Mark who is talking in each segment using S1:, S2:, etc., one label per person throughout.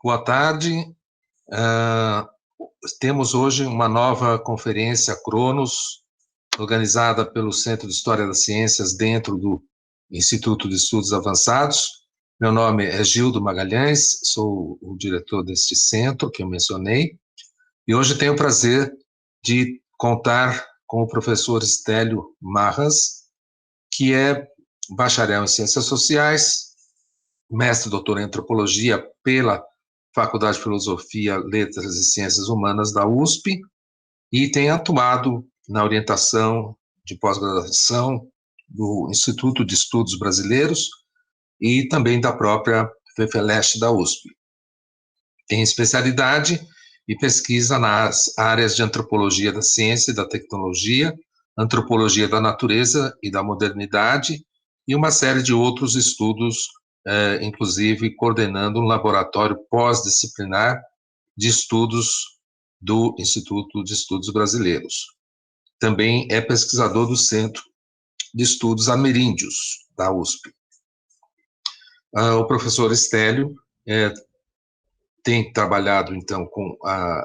S1: Boa tarde. Temos hoje uma nova conferência Cronos, organizada pelo Centro de História das Ciências dentro do Instituto de Estudos Avançados. Meu nome é Gildo Magalhães, sou o diretor deste centro que eu mencionei, e hoje tenho o prazer de contar com o professor Stélio Marras, que é bacharel em Ciências Sociais, mestre e doutor em Antropologia pela Faculdade de Filosofia, Letras e Ciências Humanas da USP, e tem atuado na orientação de pós-graduação do Instituto de Estudos Brasileiros e também da própria FEFELESH da USP. Tem especialidade e pesquisa nas áreas de Antropologia da Ciência e da Tecnologia, Antropologia da Natureza e da Modernidade, e uma série de outros estudos, inclusive coordenando um laboratório pós-disciplinar de estudos do Instituto de Estudos Brasileiros. Também é pesquisador do Centro de Estudos Ameríndios, da USP. O professor Stélio tem trabalhado, então, com a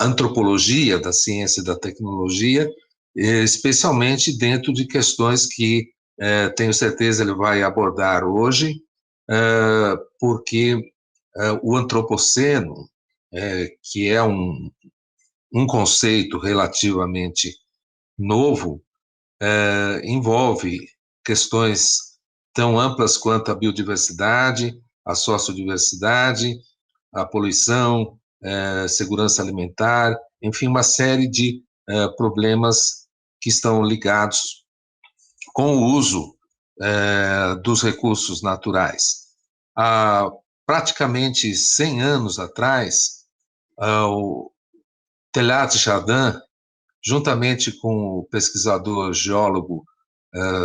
S1: antropologia da ciência e da tecnologia, especialmente dentro de questões que tenho certeza ele vai abordar hoje, porque o antropoceno, que é um conceito relativamente novo, envolve questões tão amplas quanto a biodiversidade, a sociodiversidade, a poluição, segurança alimentar, enfim, uma série de problemas que estão ligados com o uso dos recursos naturais. Há praticamente 100 anos atrás, o Teilhard de Chardin, juntamente com o pesquisador geólogo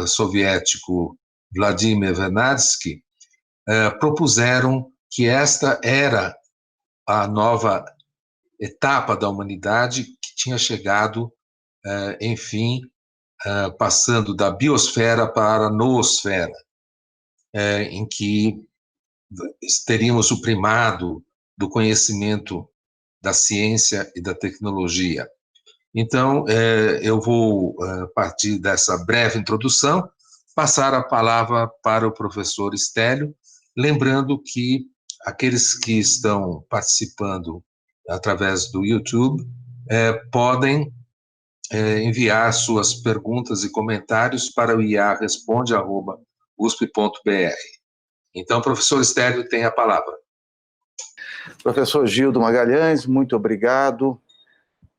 S1: soviético Vladimir Vernadsky, propuseram que esta era a nova etapa da humanidade que tinha chegado, enfim, passando da biosfera para a noosfera, em que teríamos o primado do conhecimento da ciência e da tecnologia. Então, eu vou, a partir dessa breve introdução, passar a palavra para o professor Stélio, lembrando que aqueles que estão participando através do YouTube podem enviar suas perguntas e comentários para o iaresponde@usp.br. Então, professor Stélio tem a palavra.
S2: Professor Gildo Magalhães, muito obrigado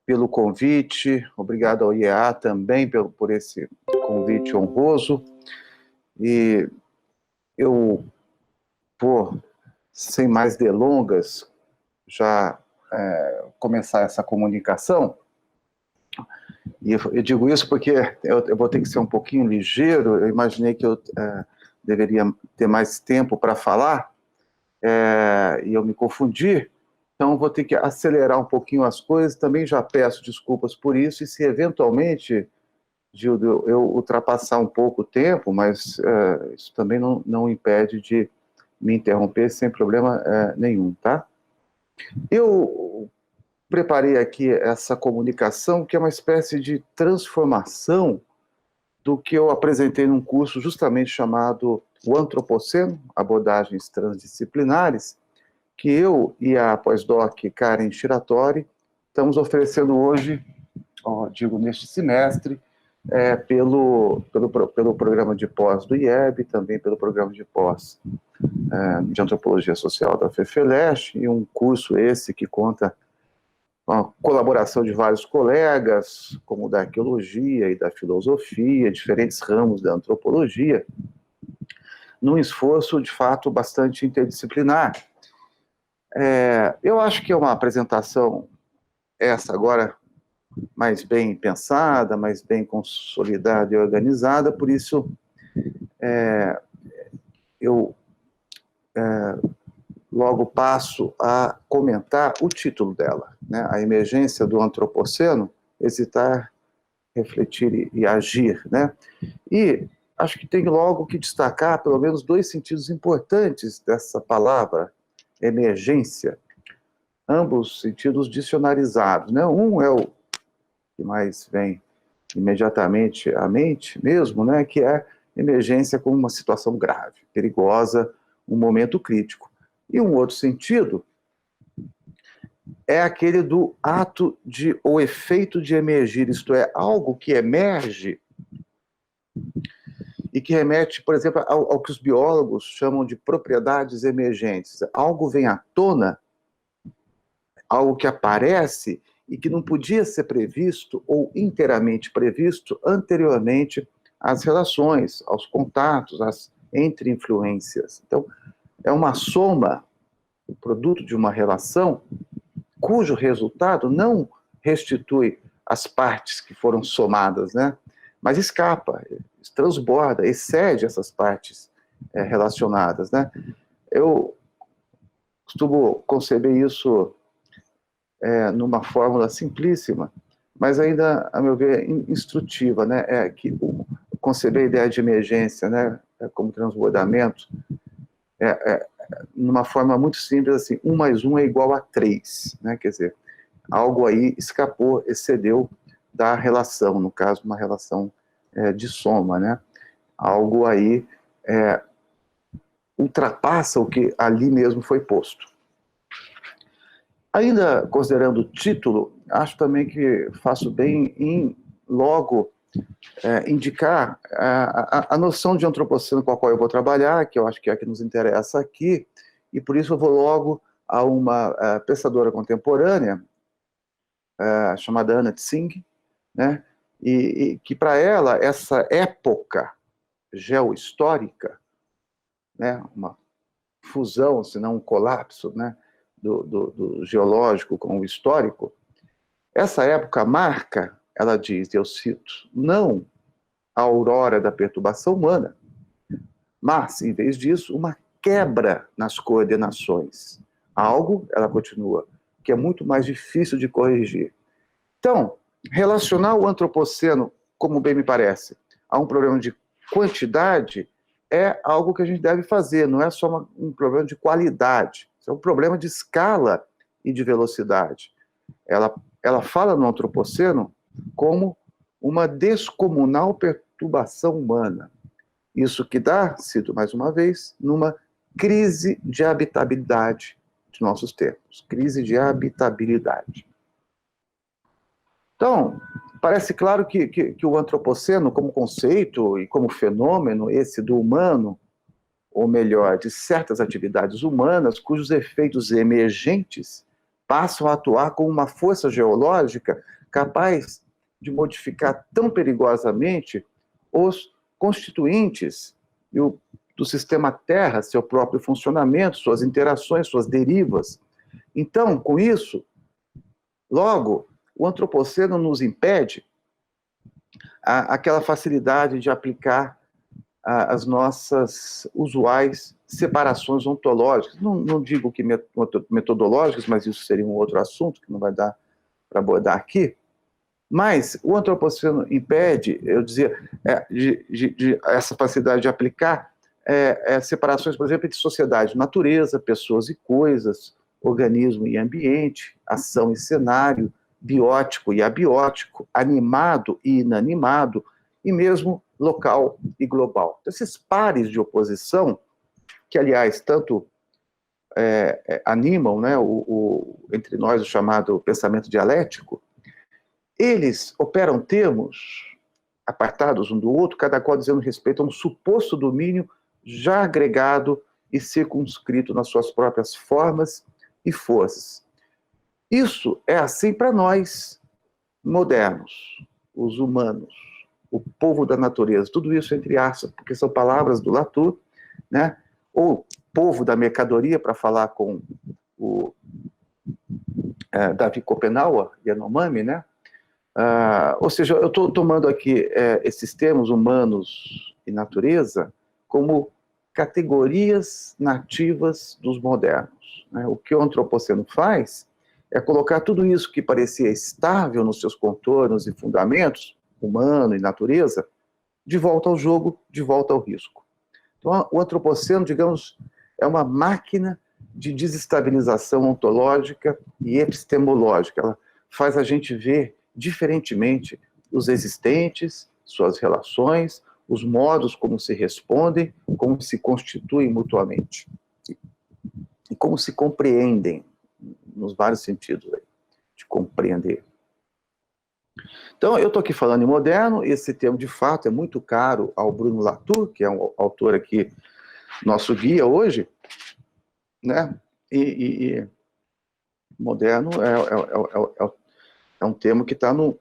S2: pelo convite, obrigado ao IEA também por esse convite honroso. E eu vou, sem mais delongas, já começar essa comunicação. E eu digo isso porque eu vou ter que ser um pouquinho ligeiro. Eu imaginei que eu deveria ter mais tempo para falar, e eu me confundi. Então, vou ter que acelerar um pouquinho as coisas. Também já peço desculpas por isso. E se eventualmente, Gildo, eu ultrapassar um pouco o tempo, mas isso também não impede de me interromper sem problema nenhum, tá? Eu preparei aqui essa comunicação, que é uma espécie de transformação do que eu apresentei num curso justamente chamado O Antropoceno, Abordagens Transdisciplinares, que eu e a pós-doc Karen Shiratori estamos oferecendo hoje, digo neste semestre, pelo programa de pós do IEB, também pelo programa de pós de Antropologia Social da FEFELESH, e um curso esse que conta com a colaboração de vários colegas, como da arqueologia e da filosofia, diferentes ramos da antropologia, num esforço, de fato, bastante interdisciplinar. Eu acho que é uma apresentação, essa agora, mais bem pensada, mais bem consolidada e organizada, por isso eu logo passo a comentar o título dela, né? A emergência do antropoceno, hesitar, refletir e agir, né? E acho que tem logo que destacar pelo menos dois sentidos importantes dessa palavra, emergência, ambos sentidos dicionarizados, né? Um é o que mais vem imediatamente à mente mesmo, né? Que é emergência como uma situação grave, perigosa, um momento crítico. E um outro sentido é aquele do ato de, ou efeito de emergir, isto é, algo que emerge e que remete, por exemplo, ao que os biólogos chamam de propriedades emergentes. Algo vem à tona, algo que aparece e que não podia ser previsto ou inteiramente previsto anteriormente às relações, aos contatos, entre influências. Então, é uma soma, o produto de uma relação, cujo resultado não restitui as partes que foram somadas, né? Mas escapa, transborda, excede essas partes relacionadas, né? Eu costumo conceber isso numa fórmula simplíssima, mas ainda, a meu ver, instrutiva, né? Conceber a ideia de emergência, né? Como transbordamento, numa forma muito simples, assim, 1 mais 1 é igual a 3, né? Quer dizer, algo aí escapou, excedeu da relação, no caso, uma relação de soma, né? Algo aí ultrapassa o que ali mesmo foi posto. Ainda considerando o título, acho também que faço bem em logo indicar a noção de antropoceno com a qual eu vou trabalhar, que eu acho que é a que nos interessa aqui, e por isso eu vou logo a uma pensadora contemporânea, chamada Anna Tsing, né? E que para ela essa época geohistórica, né? Uma fusão, se não um colapso, né? do geológico com o histórico, essa época marca, ela diz, eu cito, não a aurora da perturbação humana, mas, em vez disso, uma quebra nas coordenações. Algo, ela continua, que é muito mais difícil de corrigir. Então, relacionar o antropoceno, como bem me parece, a um problema de quantidade é algo que a gente deve fazer, não é só um problema de qualidade, é um problema de escala e de velocidade. Ela fala no antropoceno como uma descomunal perturbação humana. Isso que dá, cito mais uma vez, numa crise de habitabilidade de nossos tempos. Crise de habitabilidade. Então, parece claro que o antropoceno, como conceito e como fenômeno, esse do humano, ou melhor, de certas atividades humanas, cujos efeitos emergentes passam a atuar como uma força geológica capaz de modificar tão perigosamente os constituintes do sistema Terra, seu próprio funcionamento, suas interações, suas derivas. Então, com isso, logo, o antropoceno nos impede aquela facilidade de aplicar as nossas usuais separações ontológicas. Não digo que metodológicas, mas isso seria um outro assunto que não vai dar para abordar aqui. Mas o antropoceno impede, eu dizia, essa facilidade de aplicar separações, por exemplo, de sociedade, natureza, pessoas e coisas, organismo e ambiente, ação e cenário, biótico e abiótico, animado e inanimado, e mesmo local e global. Então, esses pares de oposição, que, aliás, tanto animam, né, entre nós, o chamado pensamento dialético, eles operam termos apartados um do outro, cada qual dizendo respeito a um suposto domínio já agregado e circunscrito nas suas próprias formas e forças. Isso é assim para nós, modernos, os humanos, o povo da natureza, tudo isso entre aspas, porque são palavras do Latour, né? Ou povo da mercadoria, para falar com o Davi Kopenhauer, Yanomami, né? Ou seja, eu estou tomando aqui esses termos, humanos e natureza, como categorias nativas dos modernos, né? O que o antropoceno faz é colocar tudo isso que parecia estável nos seus contornos e fundamentos, humano e natureza, de volta ao jogo, de volta ao risco. Então, o antropoceno, digamos, é uma máquina de desestabilização ontológica e epistemológica. Ela faz a gente ver diferentemente os existentes, suas relações, os modos como se respondem, como se constituem mutuamente e como se compreendem, nos vários sentidos de compreender. Então, eu estou aqui falando em moderno, esse termo, de fato, é muito caro ao Bruno Latour, que é um autor aqui, nosso guia hoje, né? E moderno é um termo que está no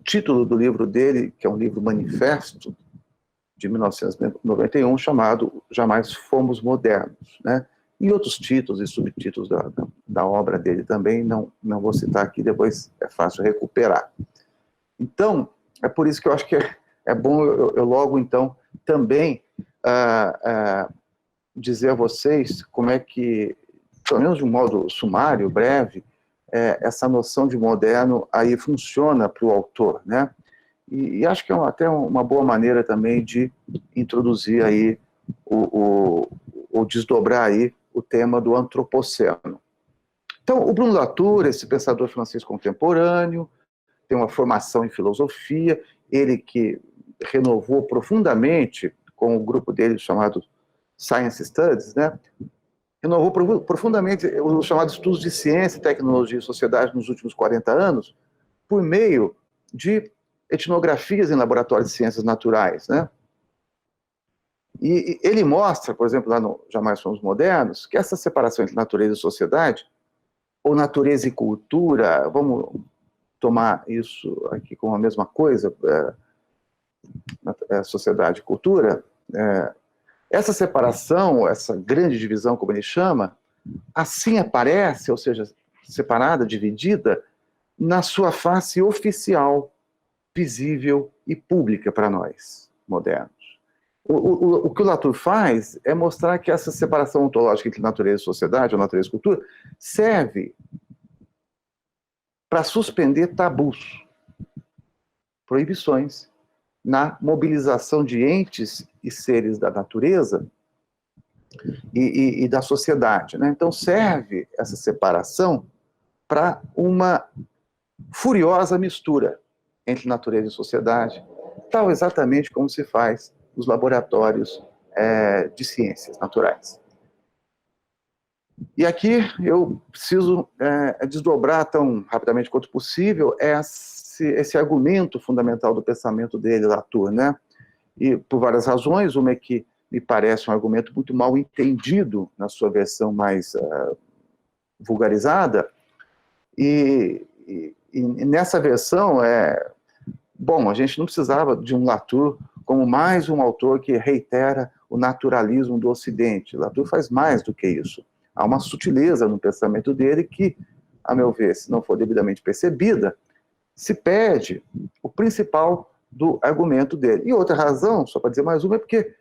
S2: título do livro dele, que é um livro manifesto, de 1991, chamado Jamais Fomos Modernos, né? E outros títulos e subtítulos da obra dele também, não vou citar aqui, depois é fácil recuperar. Então, é por isso que eu acho que é bom eu logo, então, também dizer a vocês como é que, pelo menos de um modo sumário, breve, essa noção de moderno aí funciona para o autor, né? E acho que é até uma boa maneira também de introduzir aí, ou desdobrar aí o tema do antropoceno. Então, o Bruno Latour, esse pensador francês contemporâneo, tem uma formação em filosofia, ele que renovou profundamente, com o grupo dele chamado Science Studies, né? Renovou profundamente os chamados estudos de ciência, tecnologia e sociedade nos últimos 40 anos, por meio de etnografias em laboratórios de ciências naturais, né? E ele mostra, por exemplo, lá no Jamais Fomos Modernos, que essa separação entre natureza e sociedade, ou natureza e cultura, vamos tomar isso aqui como a mesma coisa, sociedade e cultura, essa separação, essa grande divisão, como ele chama, assim aparece, ou seja, separada, dividida, na sua face oficial, visível e pública para nós, modernos. O que o Latour faz é mostrar que essa separação ontológica entre natureza e sociedade, ou natureza e cultura, serve para suspender tabus, proibições, na mobilização de entes e seres da natureza e da sociedade, né? Então serve essa separação para uma furiosa mistura entre natureza e sociedade, tal exatamente como se faz nos laboratórios de ciências naturais. E aqui eu preciso desdobrar tão rapidamente quanto possível esse argumento fundamental do pensamento dele, Latour, né? E por várias razões, uma é que me parece um argumento muito mal entendido na sua versão mais vulgarizada, e nessa versão bom, a gente não precisava de um Latour como mais um autor que reitera o naturalismo do Ocidente. Latour faz mais do que isso. Há uma sutileza no pensamento dele que, a meu ver, se não for devidamente percebida, se perde o principal do argumento dele. E outra razão, só para dizer mais uma, é porque,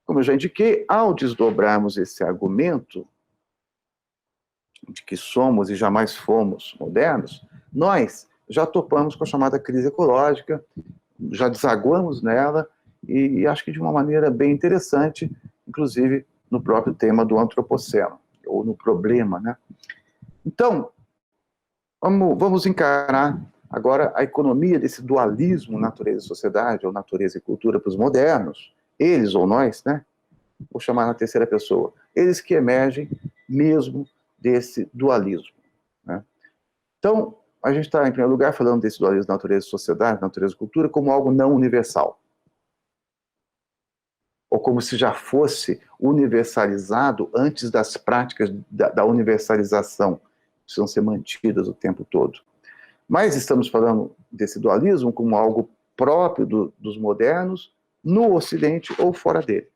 S2: como eu já indiquei, ao desdobrarmos esse argumento de que somos e jamais fomos modernos, nós já topamos com a chamada crise ecológica, já desaguamos nela, e acho que de uma maneira bem interessante, inclusive no próprio tema do antropoceno, ou no problema, né? Então, vamos encarar agora a economia desse dualismo natureza e sociedade, ou natureza e cultura para os modernos, eles ou nós, né? Vou chamar na terceira pessoa, eles que emergem mesmo desse dualismo, né? Então, a gente está, em primeiro lugar, falando desse dualismo natureza e sociedade, natureza e cultura, como algo não universal. Ou como se já fosse universalizado antes das práticas da universalização, que precisam ser mantidas o tempo todo. Mas estamos falando desse dualismo como algo próprio dos modernos, no Ocidente ou fora dele.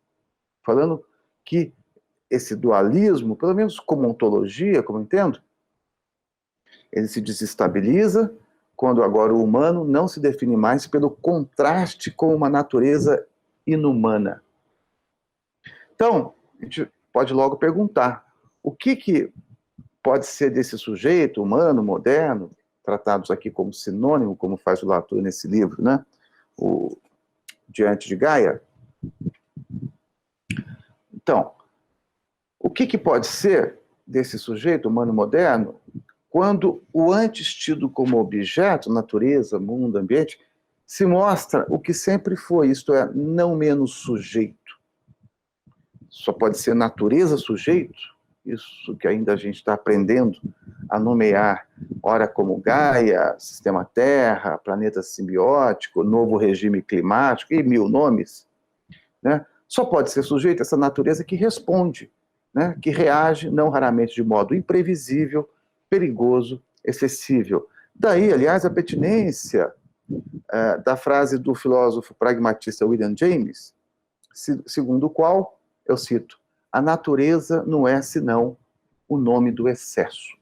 S2: Falando que esse dualismo, pelo menos como ontologia, como eu entendo, ele se desestabiliza quando agora o humano não se define mais pelo contraste com uma natureza inumana. Então, a gente pode logo perguntar, o que pode ser desse sujeito humano, moderno, tratados aqui como sinônimo, como faz o Latour nesse livro, né? O Diante de Gaia? Então, o que pode ser desse sujeito humano moderno quando o antes tido como objeto, natureza, mundo, ambiente, se mostra o que sempre foi, isto é, não menos sujeito. Só pode ser natureza sujeito, isso que ainda a gente está aprendendo a nomear, ora como Gaia, sistema Terra, planeta simbiótico, novo regime climático e 1000 nomes, né? Só pode ser sujeito essa natureza que responde, né? Que reage, não raramente de modo imprevisível, perigoso, excessível. Daí, aliás, a pertinência da frase do filósofo pragmatista William James, segundo o qual, eu cito, a natureza não é senão o nome do excesso.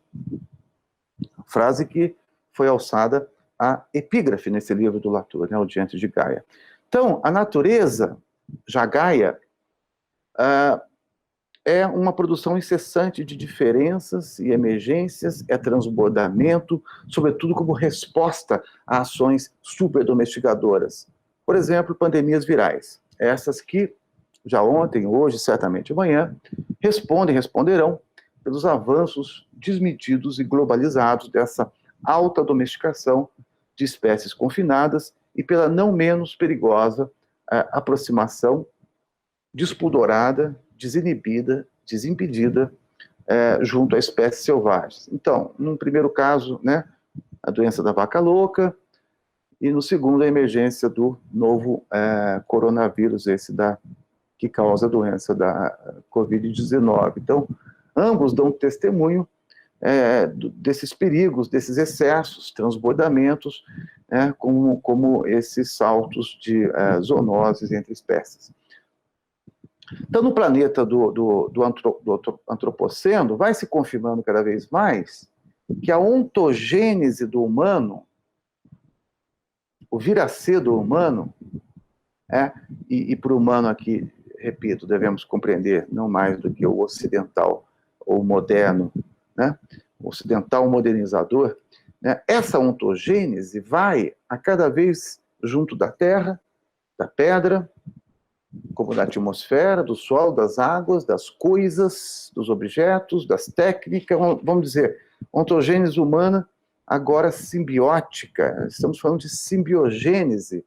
S2: Frase que foi alçada à epígrafe nesse livro do Latour, né, o Diante de Gaia. Então, a natureza, já Gaia, é uma produção incessante de diferenças e emergências, é transbordamento, sobretudo como resposta a ações superdomesticadoras. Por exemplo, pandemias virais. Essas que, já ontem, hoje, certamente amanhã, responderão pelos avanços desmedidos e globalizados dessa alta domesticação de espécies confinadas e pela não menos perigosa aproximação despudorada, desinibida, desimpedida, junto a espécies selvagens. Então, num primeiro caso, né, a doença da vaca louca, e no segundo, a emergência do novo coronavírus, que causa a doença da Covid-19. Então, ambos dão testemunho desses perigos, desses excessos, transbordamentos, como esses saltos de zoonoses entre espécies. Então, no planeta do antropoceno, vai se confirmando cada vez mais que a ontogênese do humano, o vir a ser do humano, e para o humano aqui, repito, devemos compreender não mais do que o ocidental ou moderno, né? O ocidental modernizador, né? Essa ontogênese vai a cada vez junto da terra, da pedra, como da atmosfera, do sol, das águas, das coisas, dos objetos, das técnicas, vamos dizer, ontogênese humana, agora simbiótica. Estamos falando de simbiogênese,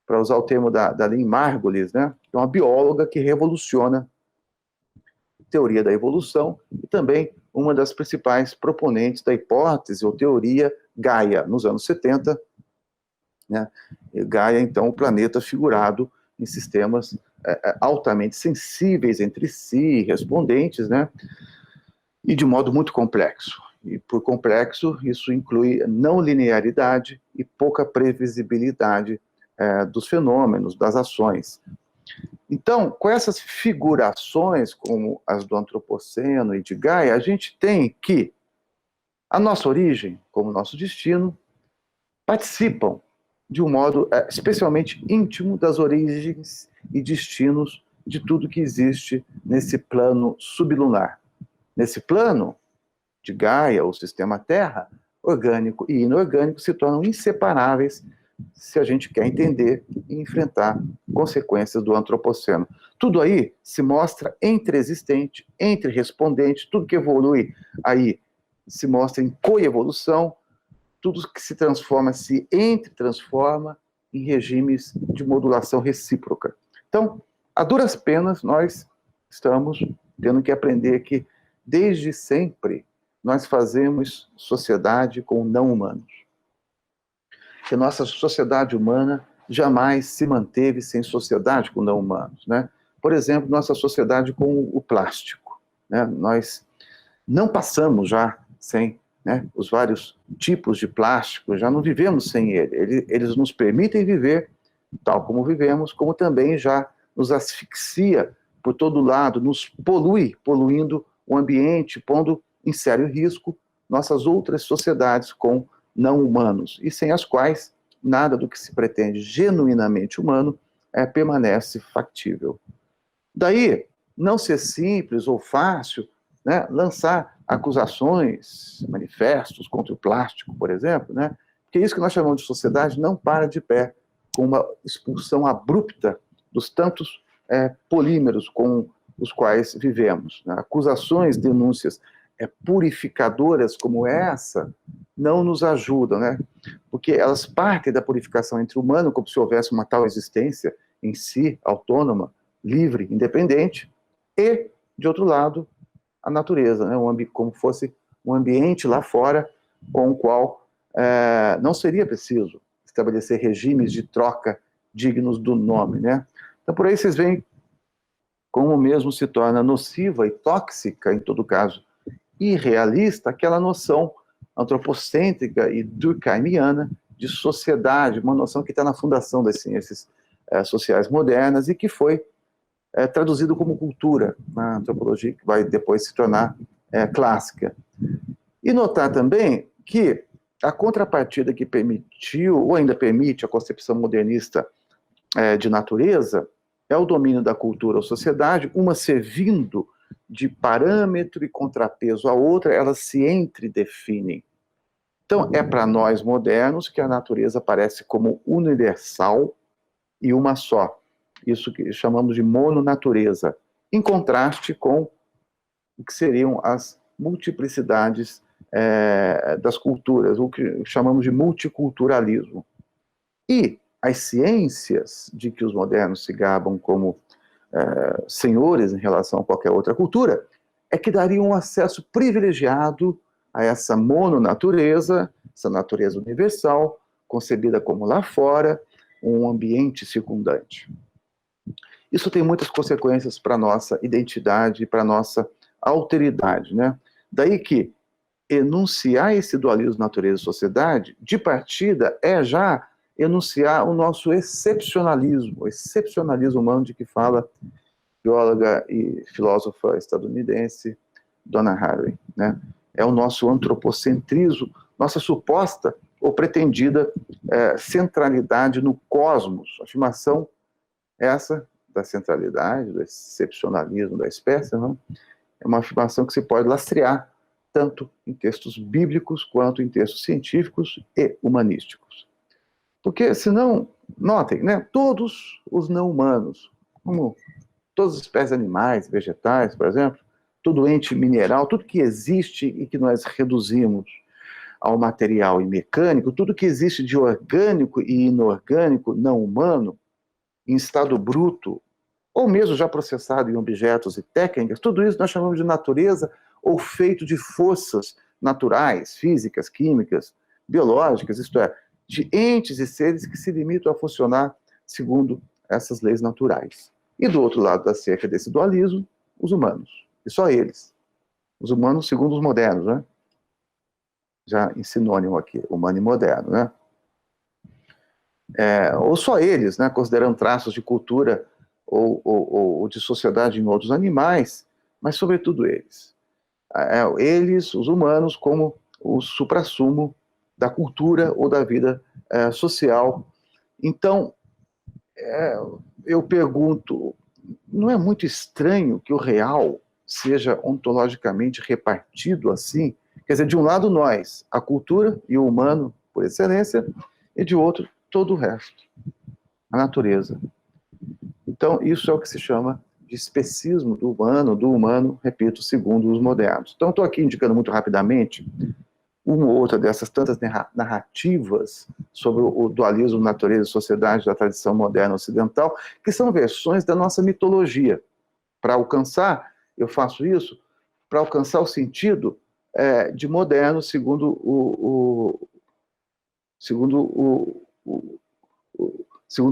S2: para usar o termo da Lynn Margulis, né? Que é uma bióloga que revoluciona a teoria da evolução e também uma das principais proponentes da hipótese ou teoria Gaia, nos anos 70, né? Gaia, então, o planeta figurado em sistemas altamente sensíveis entre si, respondentes, né? E de modo muito complexo. E por complexo, isso inclui não linearidade e pouca previsibilidade dos fenômenos, das ações. Então, com essas figurações, como as do Antropoceno e de Gaia, a gente tem que a nossa origem, como nosso destino, participam de um modo especialmente íntimo das origens e destinos de tudo que existe nesse plano sublunar. Nesse plano de Gaia, o sistema Terra, orgânico e inorgânico se tornam inseparáveis se a gente quer entender e enfrentar consequências do antropoceno. Tudo aí se mostra entre-existente, entre-respondente, tudo que evolui aí se mostra em coevolução, tudo que se transforma se entre-transforma em regimes de modulação recíproca. Então, a duras penas, nós estamos tendo que aprender que, desde sempre, nós fazemos sociedade com não-humanos. Que nossa sociedade humana jamais se manteve sem sociedade com não-humanos, né? Por exemplo, nossa sociedade com o plástico, né? Nós não passamos já sem, né, os vários tipos de plástico, já não vivemos sem ele. Eles nos permitem viver tal como vivemos, como também já nos asfixia por todo lado, nos poluindo o ambiente, pondo em sério risco nossas outras sociedades com não-humanos, e sem as quais nada do que se pretende genuinamente humano permanece factível. Daí, não ser simples ou fácil, né, lançar acusações, manifestos contra o plástico, por exemplo, né, porque isso que nós chamamos de sociedade não para de pé, com uma expulsão abrupta dos tantos polímeros com os quais vivemos. Né? Acusações, denúncias purificadoras como essa não nos ajudam, né? Porque elas partem da purificação entre o humano, como se houvesse uma tal existência em si, autônoma, livre, independente, e, de outro lado, a natureza, né? Como fosse um ambiente lá fora com o qual não seria preciso estabelecer regimes de troca dignos do nome, né? Então, por aí vocês veem como mesmo se torna nociva e tóxica, em todo caso, irrealista, aquela noção antropocêntrica e durkheimiana de sociedade, uma noção que está na fundação das ciências sociais modernas e que foi traduzido como cultura na antropologia, que vai depois se tornar clássica. E notar também que a contrapartida que permitiu, ou ainda permite, a concepção modernista de natureza é o domínio da cultura ou sociedade, uma servindo de parâmetro e contrapeso à outra, elas se entredefinem. Então, é para nós modernos que a natureza aparece como universal e uma só. Isso que chamamos de mononatureza, em contraste com o que seriam as multiplicidades das culturas, o que chamamos de multiculturalismo. E as ciências de que os modernos se gabam como senhores em relação a qualquer outra cultura, é que dariam um acesso privilegiado a essa mononatureza, essa natureza universal, concebida como lá fora, um ambiente circundante. Isso tem muitas consequências para a nossa identidade, para a nossa alteridade, né? Daí que enunciar esse dualismo natureza e sociedade, de partida, é já enunciar o nosso excepcionalismo, o excepcionalismo humano de que fala bióloga e filósofa estadunidense Donna Haraway, né? É o nosso antropocentrismo, nossa suposta ou pretendida centralidade no cosmos, afirmação essa da centralidade, do excepcionalismo da espécie, não? É uma afirmação que se pode lastrear tanto em textos bíblicos quanto em textos científicos e humanísticos. Porque, senão, notem, né, todos os não-humanos, como todas as espécies animais, vegetais, por exemplo, todo ente mineral, tudo que existe e que nós reduzimos ao material e mecânico, tudo que existe de orgânico e inorgânico, não humano, em estado bruto, ou mesmo já processado em objetos e técnicas, tudo isso nós chamamos de natureza ou feito de forças naturais, físicas, químicas, biológicas, isto é, de entes e seres que se limitam a funcionar segundo essas leis naturais. E do outro lado da cerca desse dualismo, os humanos. E só eles. Os humanos segundo os modernos, né? Já em sinônimo aqui, humano e moderno, né? Ou só eles, né? Considerando traços de cultura ou de sociedade em outros animais, mas sobretudo eles. Eles, os humanos, como o suprassumo da cultura ou da vida social. Então, eu pergunto, não é muito estranho que o real seja ontologicamente repartido assim? Quer dizer, de um lado nós, a cultura e o humano por excelência, e de outro, todo o resto, a natureza. Então, isso é o que se chama de especismo do humano, repito, segundo os modernos. Então, estou aqui indicando muito rapidamente uma ou outra dessas tantas narrativas sobre o dualismo natureza e sociedade da tradição moderna ocidental, que são versões da nossa mitologia. Para alcançar, eu faço isso, para alcançar o sentido de moderno segundo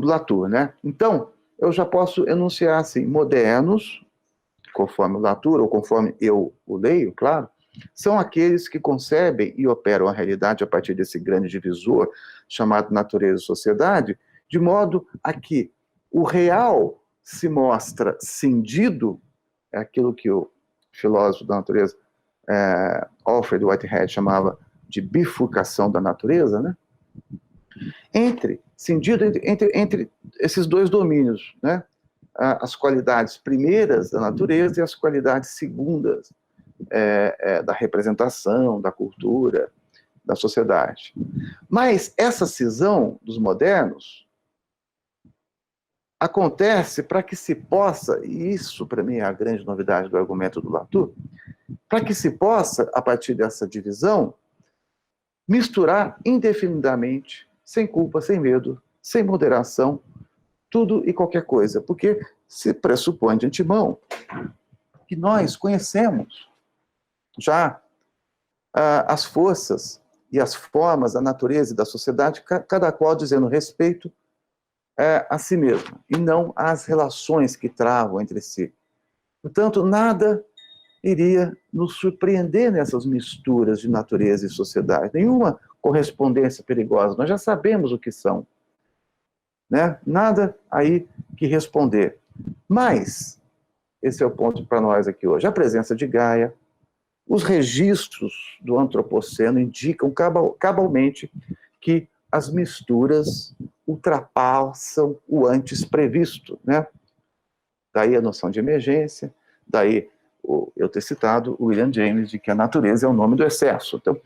S2: Latour, né? Então, eu já posso enunciar assim, modernos, conforme o Latour, ou conforme eu o leio, claro, são aqueles que concebem e operam a realidade a partir desse grande divisor chamado natureza e sociedade, de modo a que o real se mostra cindido, é aquilo que o filósofo da natureza, Alfred Whitehead, chamava de bifurcação da natureza, né? Cindido entre esses dois domínios, né? As qualidades primeiras da natureza e as qualidades segundas da representação, da cultura, da sociedade. Mas essa cisão dos modernos acontece para que se possa, e isso para mim é a grande novidade do argumento do Latour, para que se possa, a partir dessa divisão, misturar indefinidamente, sem culpa, sem medo, sem moderação, tudo e qualquer coisa, porque se pressupõe de antemão que nós conhecemos já as forças e as formas da natureza e da sociedade, cada qual dizendo respeito a si mesmo, e não às relações que travam entre si. Portanto, nada iria nos surpreender nessas misturas de natureza e sociedade, nenhuma correspondência perigosa, nós já sabemos o que são, né? Nada aí que responder. Mas, esse é o ponto para nós aqui hoje, a presença de Gaia, os registros do antropoceno indicam cabalmente que as misturas ultrapassam o antes previsto, né? Daí a noção de emergência, daí eu ter citado o William James de que a natureza é o nome do excesso. Então,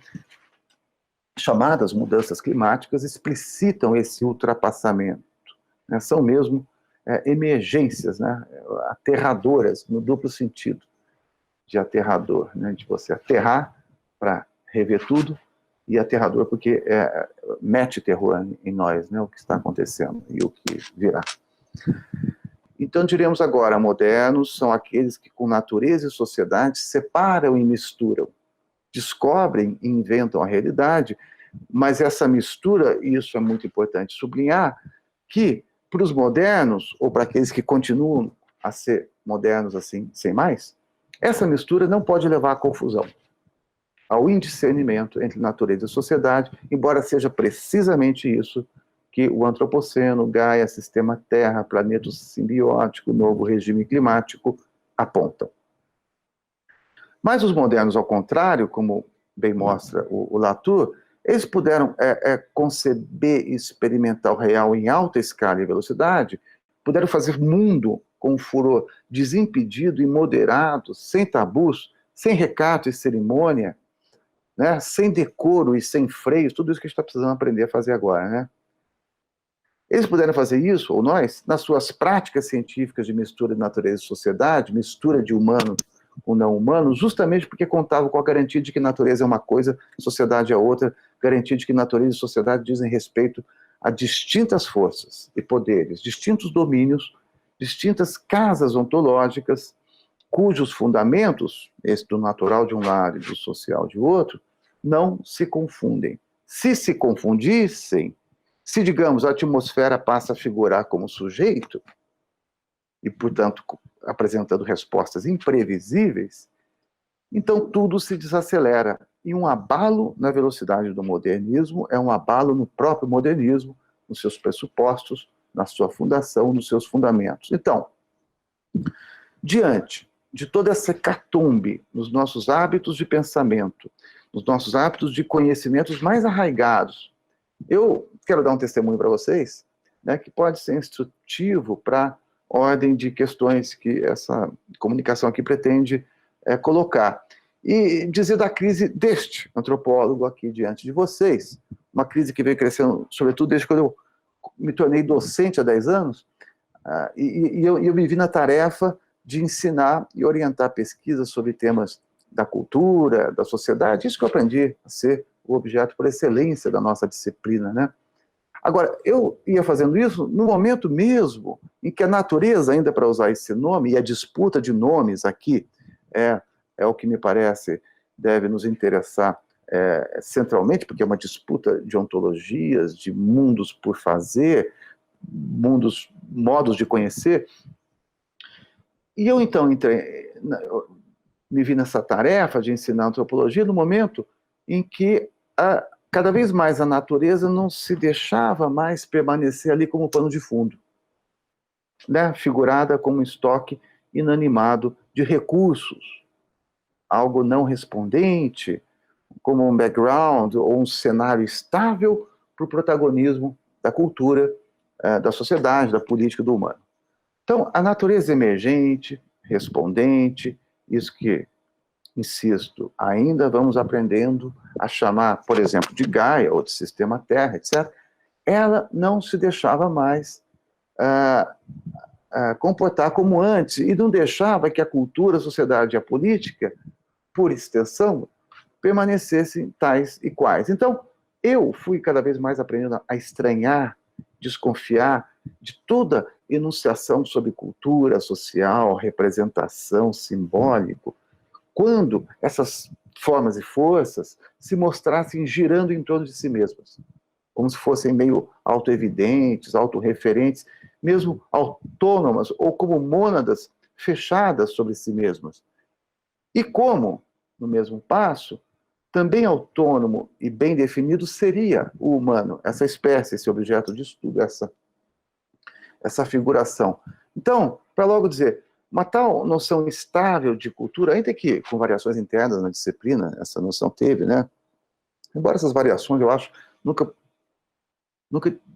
S2: chamadas mudanças climáticas explicitam esse ultrapassamento, né? São mesmo emergências, né? Aterradoras, no duplo sentido de aterrador, né? De você aterrar para rever tudo, e aterrador porque mete terror em nós, né? O que está acontecendo e o que virá. Então, diremos agora, modernos são aqueles que com natureza e sociedade separam e misturam, descobrem e inventam a realidade, mas essa mistura, e isso é muito importante sublinhar, que para os modernos, ou para aqueles que continuam a ser modernos assim, sem mais, essa mistura não pode levar à confusão, ao indiscernimento entre natureza e sociedade, embora seja precisamente isso que o antropoceno, Gaia, sistema Terra, planeta simbiótico, novo regime climático apontam. Mas os modernos, ao contrário, como bem mostra o Latour, eles puderam conceber e experimentar o real em alta escala e velocidade, puderam fazer mundo com um furor desimpedido e moderado, sem tabus, sem recato e cerimônia, né, sem decoro e sem freios, tudo isso que a gente está precisando aprender a fazer agora, né? Eles puderam fazer isso, ou nós, nas suas práticas científicas de mistura de natureza e sociedade, mistura de humano com não humano, justamente porque contavam com a garantia de que natureza é uma coisa, sociedade é outra, garantia de que natureza e sociedade dizem respeito a distintas forças e poderes, distintos domínios, distintas casas ontológicas, cujos fundamentos, esse do natural de um lado e do social de outro, não se confundem. Se confundissem, se, digamos, a atmosfera passa a figurar como sujeito, e, portanto, apresentando respostas imprevisíveis, então tudo se desacelera. E um abalo na velocidade do modernismo é um abalo no próprio modernismo, nos seus pressupostos, na sua fundação, nos seus fundamentos. Então, diante de toda essa hecatombe nos nossos hábitos de pensamento, nos nossos hábitos de conhecimentos mais arraigados, eu quero dar um testemunho para vocês, né, que pode ser instrutivo para a ordem de questões que essa comunicação aqui pretende colocar. E dizer da crise deste antropólogo aqui diante de vocês, uma crise que veio crescendo, sobretudo desde quando eu me tornei docente há 10 anos, e eu me vi na tarefa de ensinar e orientar pesquisas sobre temas da cultura, da sociedade, isso que eu aprendi a ser o objeto por excelência da nossa disciplina, né? Agora, eu ia fazendo isso no momento mesmo em que a natureza, ainda para usar esse nome, e a disputa de nomes aqui é o que me parece deve nos interessar centralmente, porque é uma disputa de ontologias, de mundos por fazer, modos de conhecer. E eu, então, me vi nessa tarefa de ensinar antropologia no momento em que cada vez mais a natureza não se deixava mais permanecer ali como pano de fundo, né? Figurada como um estoque inanimado de recursos, algo não respondente, como um background ou um cenário estável para o protagonismo da cultura, da sociedade, da política do humano. Então, a natureza emergente, respondente, isso que, insisto, ainda vamos aprendendo a chamar, por exemplo, de Gaia ou de sistema Terra, etc., ela não se deixava mais comportar como antes e não deixava que a cultura, a sociedade e a política, por extensão, permanecessem tais e quais. Então, eu fui cada vez mais aprendendo a estranhar, desconfiar de toda enunciação sobre cultura social, representação, simbólico, quando essas formas e forças se mostrassem girando em torno de si mesmas, como se fossem meio autoevidentes, autorreferentes, mesmo autônomas ou como mônadas fechadas sobre si mesmas. E como, no mesmo passo, também autônomo e bem definido seria o humano, essa espécie, esse objeto de estudo, essa figuração. Então, para logo dizer, uma tal noção estável de cultura, ainda que com variações internas na disciplina, essa noção teve, né? Embora essas variações, eu acho, nunca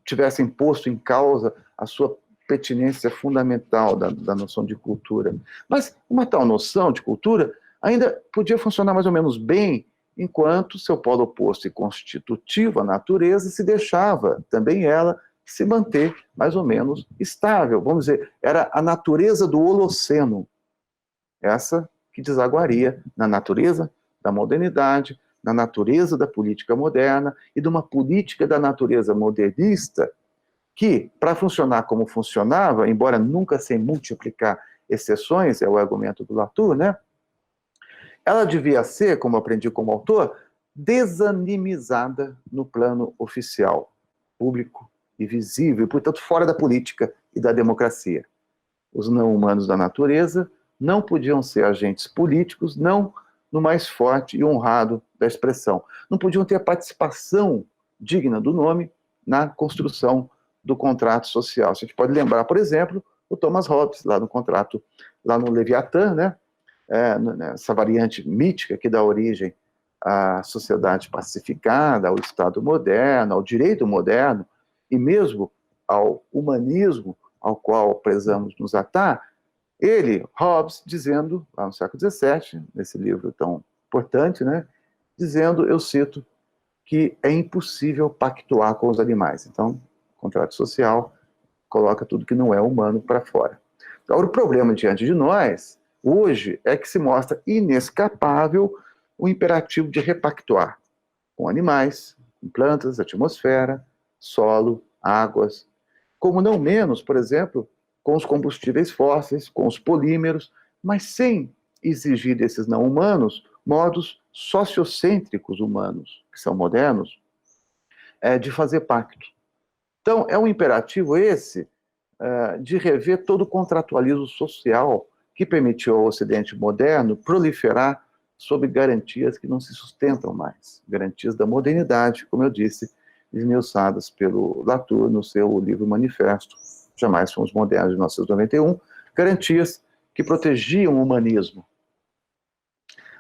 S2: tivessem posto em causa a sua pertinência fundamental da noção de cultura. Mas uma tal noção de cultura ainda podia funcionar mais ou menos bem enquanto seu polo oposto e constitutivo, a natureza, se deixava, também ela, se manter mais ou menos estável. Vamos dizer, era a natureza do Holoceno, essa que desaguaria na natureza da modernidade, na natureza da política moderna e de uma política da natureza modernista que, para funcionar como funcionava, embora nunca sem multiplicar exceções, é o argumento do Latour, né? Ela devia ser, como aprendi como autor, desanimizada no plano oficial, público e visível, e, portanto, fora da política e da democracia. Os não-humanos da natureza não podiam ser agentes políticos, não no mais forte e honrado da expressão. Não podiam ter a participação digna do nome na construção do contrato social. A gente pode lembrar, por exemplo, o Thomas Hobbes, lá no contrato, lá no Leviatã, né? Essa variante mítica que dá origem à sociedade pacificada, ao Estado moderno, ao direito moderno, e mesmo ao humanismo ao qual prezamos nos atar, ele, Hobbes, dizendo, lá no século XVII, nesse livro tão importante, né, dizendo, eu cito, que é impossível pactuar com os animais. Então, o contrato social coloca tudo que não é humano para fora. Agora, o problema diante de nós, hoje, é que se mostra inescapável o imperativo de repactuar com animais, com plantas, atmosfera, solo, águas, como não menos, por exemplo, com os combustíveis fósseis, com os polímeros, mas sem exigir desses não-humanos modos sociocêntricos humanos, que são modernos, de fazer pacto. Então, é um imperativo esse de rever todo o contratualismo social que permitiu ao Ocidente moderno proliferar sob garantias que não se sustentam mais, garantias da modernidade, como eu disse, esmiuçadas pelo Latour no seu livro Manifesto, Jamais Fomos Modernos, de 1991, garantias que protegiam o humanismo.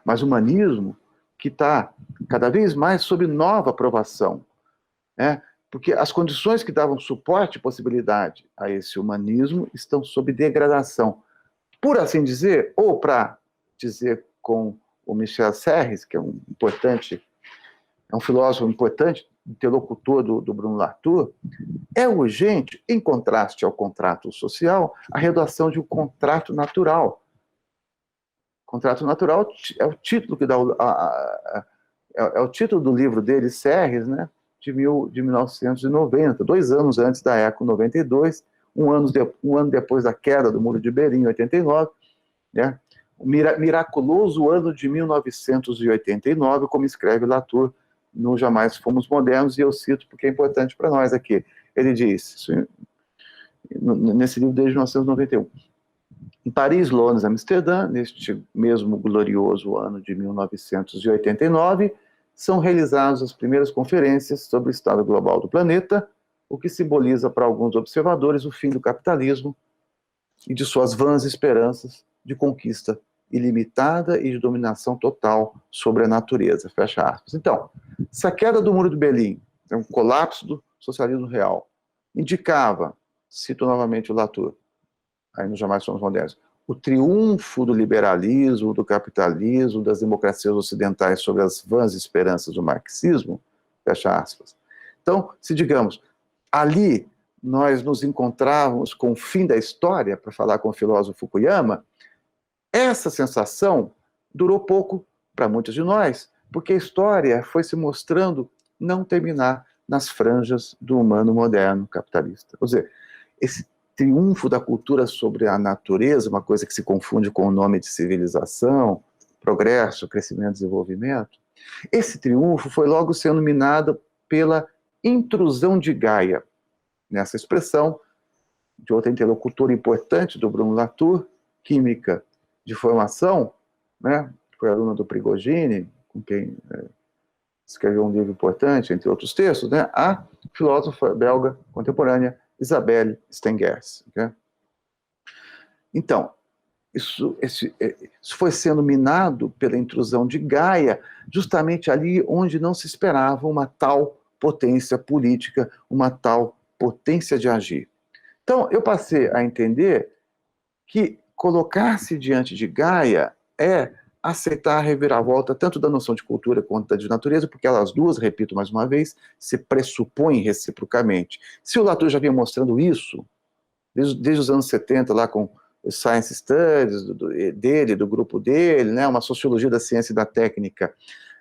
S2: Mas o humanismo que está cada vez mais sob nova provação, né? Porque as condições que davam suporte e possibilidade a esse humanismo estão sob degradação. Por assim dizer, ou para dizer com o Michel Serres, que é um filósofo importante, interlocutor do Bruno Latour, é urgente, em contraste ao contrato social, a redação de um contrato natural. Contrato natural é o título que dá é o título do livro dele, Serres, né, de 1990, 2 anos antes da ECO 92, um ano depois da queda do Muro de Berlim, em 89, né, o miraculoso ano de 1989, como escreve Latour no Jamais Fomos Modernos, e eu cito porque é importante para nós aqui. Ele diz, nesse livro desde 1991, em Paris, Londres, Amsterdã, neste mesmo glorioso ano de 1989, são realizadas as primeiras conferências sobre o estado global do planeta, o que simboliza para alguns observadores o fim do capitalismo e de suas vãs esperanças de conquista ilimitada e de dominação total sobre a natureza, fecha aspas. Então, se a queda do Muro de Berlim, um colapso do socialismo real, indicava, cito novamente o Latour, aí no Jamais Somos Modernos, o triunfo do liberalismo, do capitalismo, das democracias ocidentais sobre as vãs esperanças do marxismo, fecha aspas. Então, se digamos, ali nós nos encontrávamos com o fim da história, para falar com o filósofo Fukuyama, essa sensação durou pouco para muitos de nós, porque a história foi se mostrando não terminar nas franjas do humano moderno capitalista. Ou seja, esse triunfo da cultura sobre a natureza, uma coisa que se confunde com o nome de civilização, progresso, crescimento, desenvolvimento, esse triunfo foi logo sendo minado pela intrusão de Gaia. Nessa expressão, de outra interlocutora importante do Bruno Latour, química de formação, né, foi aluna do Prigogine, com quem escreveu um livro importante, entre outros textos, né, a filósofa belga contemporânea Isabelle Stengers. Okay? Então, isso foi sendo minado pela intrusão de Gaia, justamente ali onde não se esperava uma tal potência política, uma tal potência de agir. Então, eu passei a entender que colocar-se diante de Gaia é aceitar a reviravolta tanto da noção de cultura quanto da de natureza, porque elas duas, repito mais uma vez, se pressupõem reciprocamente. Se o Latour já vinha mostrando isso, desde os anos 70, lá com os Science Studies do grupo dele, né, uma sociologia da ciência e da técnica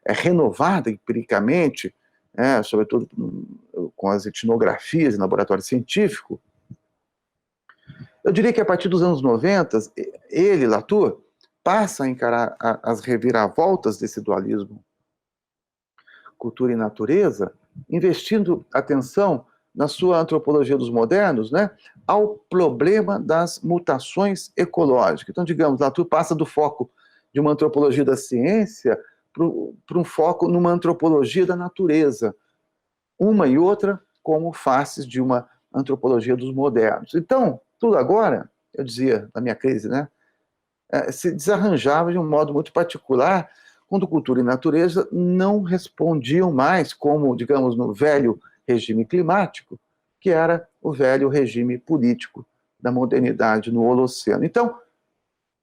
S2: renovada empiricamente, sobretudo com as etnografias em laboratório científico, eu diria que a partir dos anos 90, ele, Latour, passa a encarar as reviravoltas desse dualismo cultura e natureza, investindo atenção na sua antropologia dos modernos, né, ao problema das mutações ecológicas. Então, digamos, Latour passa do foco de uma antropologia da ciência para um foco numa antropologia da natureza, uma e outra como faces de uma antropologia dos modernos. Então, tudo agora, eu dizia na minha crise, né, se desarranjava de um modo muito particular, quando cultura e natureza não respondiam mais como, digamos, no velho regime climático, que era o velho regime político da modernidade no Holoceno. Então, o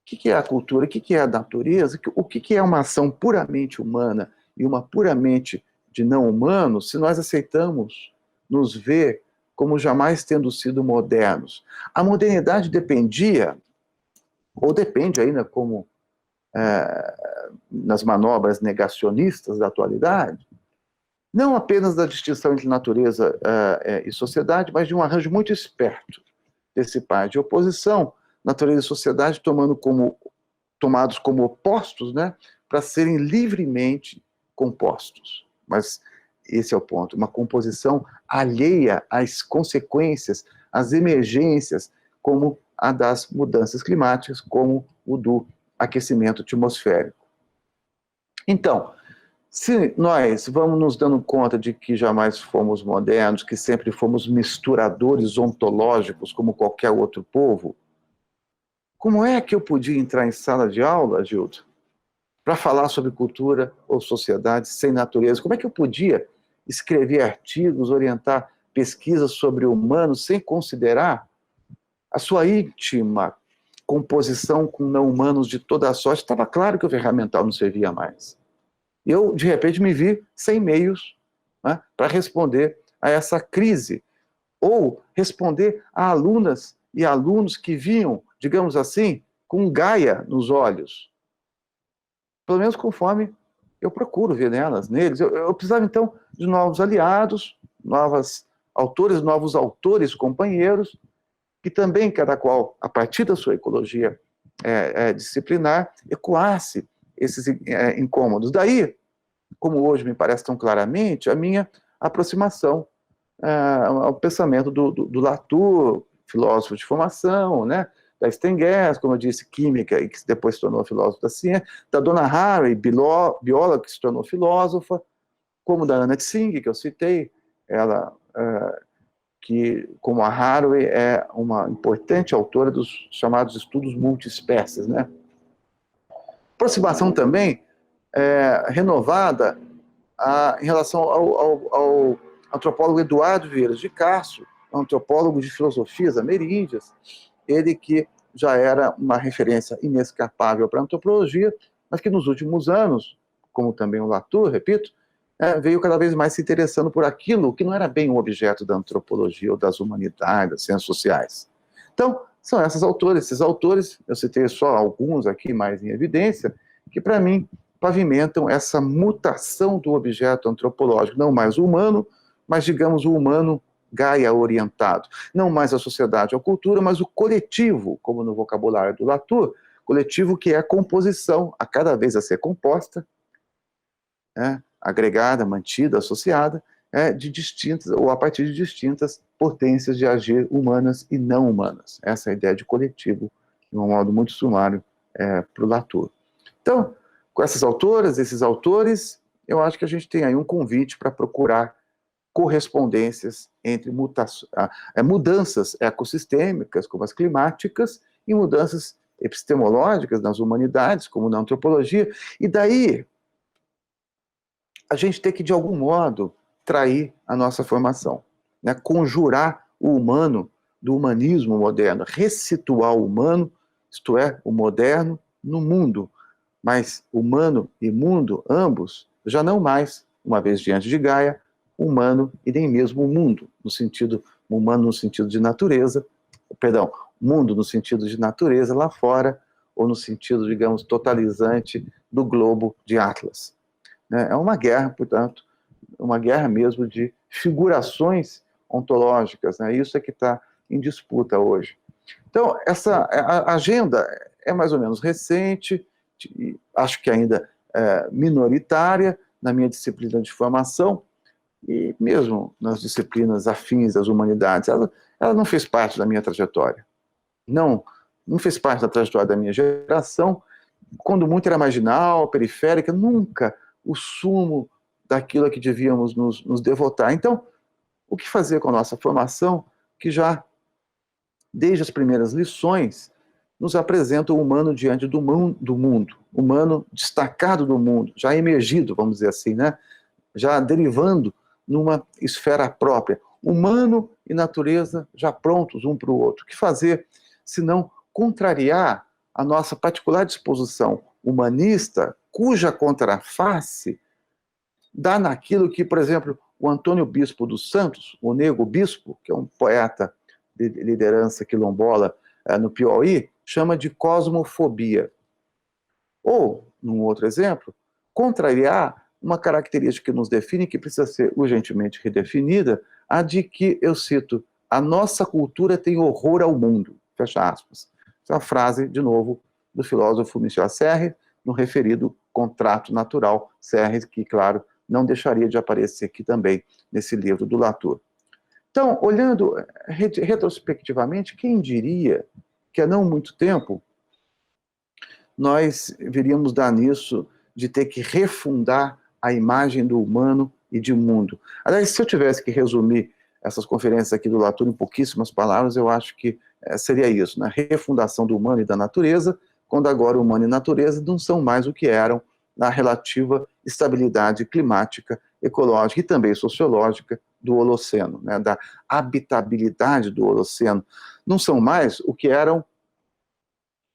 S2: que é a cultura? O que é a natureza? O que é uma ação puramente humana e uma puramente de não humano, se nós aceitamos nos ver como jamais tendo sido modernos? A modernidade dependia, ou depende ainda como nas manobras negacionistas da atualidade, não apenas da distinção entre natureza e sociedade, mas de um arranjo muito esperto desse par de oposição, natureza e sociedade tomados como opostos, né, para serem livremente compostos. Mas esse é o ponto, uma composição alheia às consequências, às emergências, como a das mudanças climáticas, como o do aquecimento atmosférico. Então, se nós vamos nos dando conta de que jamais fomos modernos, que sempre fomos misturadores ontológicos como qualquer outro povo, como é que eu podia entrar em sala de aula, Gildo, para falar sobre cultura ou sociedade sem natureza? Como é que eu podia escrever artigos, orientar pesquisas sobre humanos sem considerar a sua íntima composição com não-humanos de toda a sorte? Estava claro que o ferramental não servia mais. Eu, de repente, me vi sem meios, né, para responder a essa crise, ou responder a alunas e alunos que vinham, digamos assim, com Gaia nos olhos, pelo menos conforme eu procuro ver neles. Eu precisava, então, de novos aliados, novas autores, novos autores, companheiros, que também, cada qual, a partir da sua ecologia disciplinar, ecoasse esses incômodos. Daí, como hoje me parece tão claramente, a minha aproximação ao pensamento do Latour, filósofo de formação, né, da Stengers, como eu disse, química, e que depois se tornou filósofo da ciência, da Donna Haraway, bióloga, que se tornou filósofa, como da Anna Tsing, que eu citei, ela, que, como a Haraway, é uma importante autora dos chamados estudos multiespécies, né? Aproximação também renovada em relação ao antropólogo Eduardo Vieira de Castro, antropólogo de filosofias ameríndias, ele que já era uma referência inescapável para a antropologia, mas que nos últimos anos, como também o Latour, repito, veio cada vez mais se interessando por aquilo que não era bem um objeto da antropologia ou das humanidades, das ciências sociais. Então, são esses autores, eu citei só alguns aqui mais em evidência, que para mim pavimentam essa mutação do objeto antropológico, não mais o humano, mas digamos o humano Gaia orientado. Não mais a sociedade ou a cultura, mas o coletivo, como no vocabulário do Latour, coletivo que é a composição, a cada vez a ser composta, agregada, mantida, associada, de distintas, ou a partir de distintas potências de agir humanas e não humanas. Essa é a ideia de coletivo, de um modo muito sumário, para o Latour. Então, com essas autoras, esses autores, eu acho que a gente tem aí um convite para procurar correspondências entre mudanças ecossistêmicas, como as climáticas, e mudanças epistemológicas nas humanidades, como na antropologia, e daí a gente tem que, de algum modo, trair a nossa formação, conjurar o humano do humanismo moderno, ressituar o humano, isto é, o moderno, no mundo, mas humano e mundo, ambos, já não mais, uma vez diante de Gaia, humano e nem mesmo o mundo, no sentido humano no sentido de natureza, perdão, mundo no sentido de natureza lá fora, ou no sentido, digamos, totalizante do globo de Atlas. É uma guerra, portanto, uma guerra mesmo de figurações ontológicas, isso é que está em disputa hoje. Então, essa agenda é mais ou menos recente, acho que ainda minoritária na minha disciplina de formação, e mesmo nas disciplinas afins das humanidades, ela não fez parte da minha trajetória. Não fez parte da trajetória da minha geração, quando muito era marginal, periférica, nunca o sumo daquilo a que devíamos nos devotar. Então, o que fazer com a nossa formação, que já, desde as primeiras lições, nos apresenta o humano diante do mundo, humano destacado do mundo, já emergido, vamos dizer assim, já derivando numa esfera própria, humano e natureza já prontos um para o outro. O que fazer, se não contrariar a nossa particular disposição humanista, cuja contraface dá naquilo que, por exemplo, o Antônio Bispo dos Santos, o Nego Bispo, que é um poeta de liderança quilombola no Piauí, chama de cosmofobia. Ou, num outro exemplo, contrariar uma característica que nos define, que precisa ser urgentemente redefinida, a de que, eu cito, a nossa cultura tem horror ao mundo, fecha aspas. Essa é uma frase, de novo, do filósofo Michel Serres, no referido Contrato Natural, Serres, que, claro, não deixaria de aparecer aqui também, nesse livro do Latour. Então, olhando retrospectivamente, quem diria que há não muito tempo nós viríamos dar nisso de ter que refundar a imagem do humano e de mundo. Aliás, se eu tivesse que resumir essas conferências aqui do Latour em pouquíssimas palavras, eu acho que seria isso, refundação do humano e da natureza, quando agora o humano e a natureza não são mais o que eram na relativa estabilidade climática, ecológica e também sociológica do Holoceno, da habitabilidade do Holoceno. Não são mais o que eram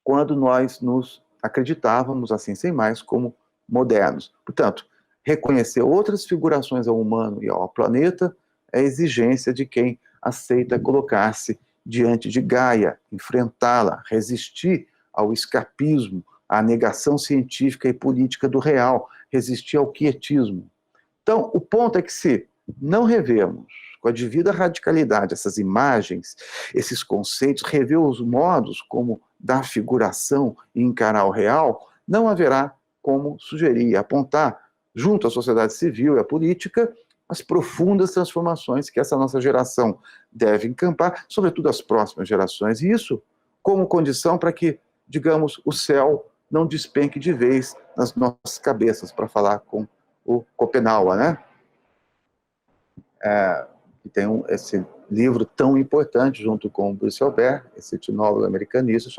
S2: quando nós nos acreditávamos, assim sem mais, como modernos. Portanto, reconhecer outras figurações ao humano e ao planeta é exigência de quem aceita colocar-se diante de Gaia, enfrentá-la, resistir ao escapismo, à negação científica e política do real, resistir ao quietismo. Então, o ponto é que se não revemos com a devida radicalidade essas imagens, esses conceitos, rever os modos como dar figuração e encarar o real, não haverá como sugerir, apontar, junto à sociedade civil e à política, as profundas transformações que essa nossa geração deve encampar, sobretudo as próximas gerações, e isso como condição para que, digamos, o céu não despenque de vez nas nossas cabeças, para falar com o Schopenhauer, que tem esse livro tão importante, junto com o Bruce Albert, esse etnólogo americanista,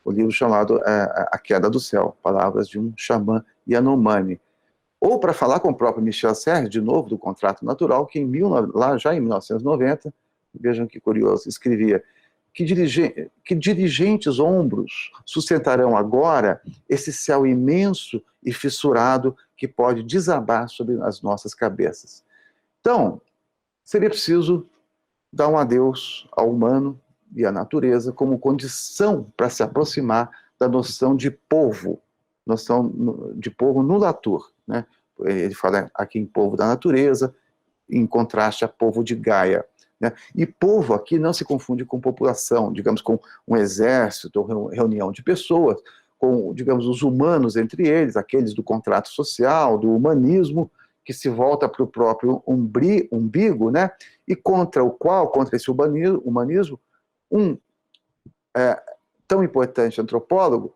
S2: o livro chamado A Queda do Céu, Palavras de um Xamã Yanomami. Ou para falar com o próprio Michel Serres, de novo, do Contrato Natural, que já em 1990, vejam que curioso, escrevia: que dirigentes ombros sustentarão agora esse céu imenso e fissurado que pode desabar sobre as nossas cabeças. Então, seria preciso dar um adeus ao humano e à natureza como condição para se aproximar da noção de povo no Latour, né? Ele fala aqui em povo da natureza, em contraste a povo de Gaia, né? E povo aqui não se confunde com população, digamos, com um exército, reunião de pessoas, com, digamos, os humanos entre eles, aqueles do contrato social, do humanismo, que se volta para o próprio umbigo, né? E contra esse humanismo, tão importante antropólogo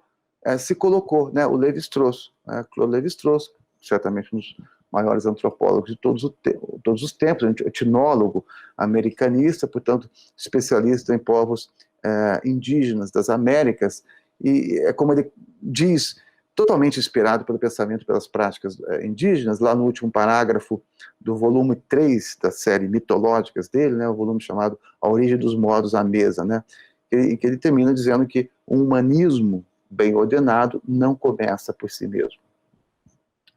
S2: se colocou, né? O Lévi-Strauss, Claude Lévi-Strauss, certamente um dos maiores antropólogos de todos os tempos, etnólogo americanista, portanto, especialista em povos indígenas das Américas, e é como ele diz, totalmente inspirado pelo pensamento, pelas práticas indígenas, lá no último parágrafo do volume 3 da série Mitológicas dele, né, o volume chamado A Origem dos Modos à Mesa, né, que ele termina dizendo que um humanismo bem ordenado não começa por si mesmo.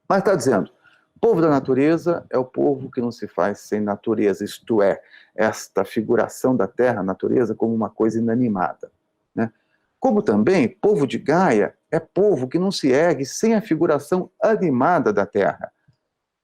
S2: Mas está dizendo, o povo da natureza é o povo que não se faz sem natureza, isto é, esta figuração da terra, a natureza, como uma coisa inanimada, né? Como também, povo de Gaia é povo que não se ergue sem a figuração animada da terra.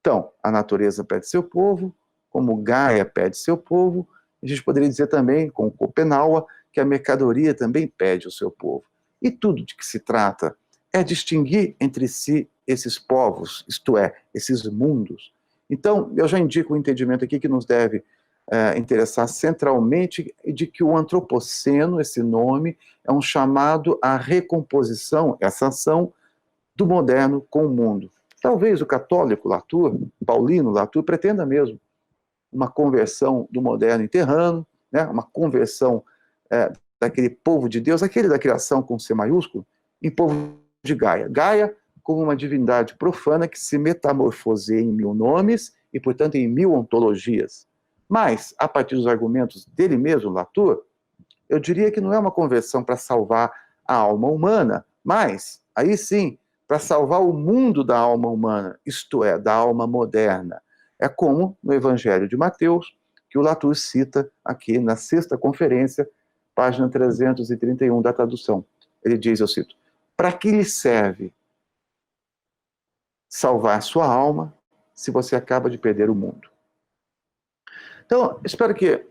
S2: Então, a natureza pede seu povo, como Gaia pede seu povo, a gente poderia dizer também, com Schopenhauer, que a mercadoria também pede o seu povo. E tudo de que se trata é distinguir entre si esses povos, isto é, esses mundos. Então, eu já indico o entendimento aqui que nos deve interessar centralmente de que o antropoceno, esse nome, é um chamado à recomposição, essa ação do moderno com o mundo. Talvez o católico Latour, Paulino Latour, pretenda mesmo uma conversão do moderno em terrano, né, uma conversão daquele povo de Deus, aquele da criação com C maiúsculo, em povo de Gaia. Gaia como uma divindade profana que se metamorfoseia em 1000 nomes e, portanto, em 1000 ontologias. Mas, a partir dos argumentos dele mesmo, Latour, eu diria que não é uma conversão para salvar a alma humana, mas, aí sim, para salvar o mundo da alma humana, isto é, da alma moderna. É como no Evangelho de Mateus, que o Latour cita aqui na 6ª conferência, página 331 da tradução. Ele diz, eu cito, para que lhe serve salvar sua alma se você acaba de perder o mundo? Então, espero que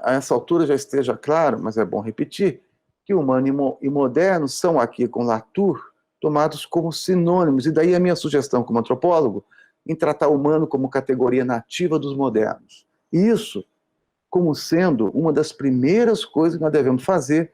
S2: a essa altura já esteja claro, mas é bom repetir, que humano e moderno são aqui com Latour tomados como sinônimos, e daí a minha sugestão como antropólogo em tratar o humano como categoria nativa dos modernos. E isso como sendo uma das primeiras coisas que nós devemos fazer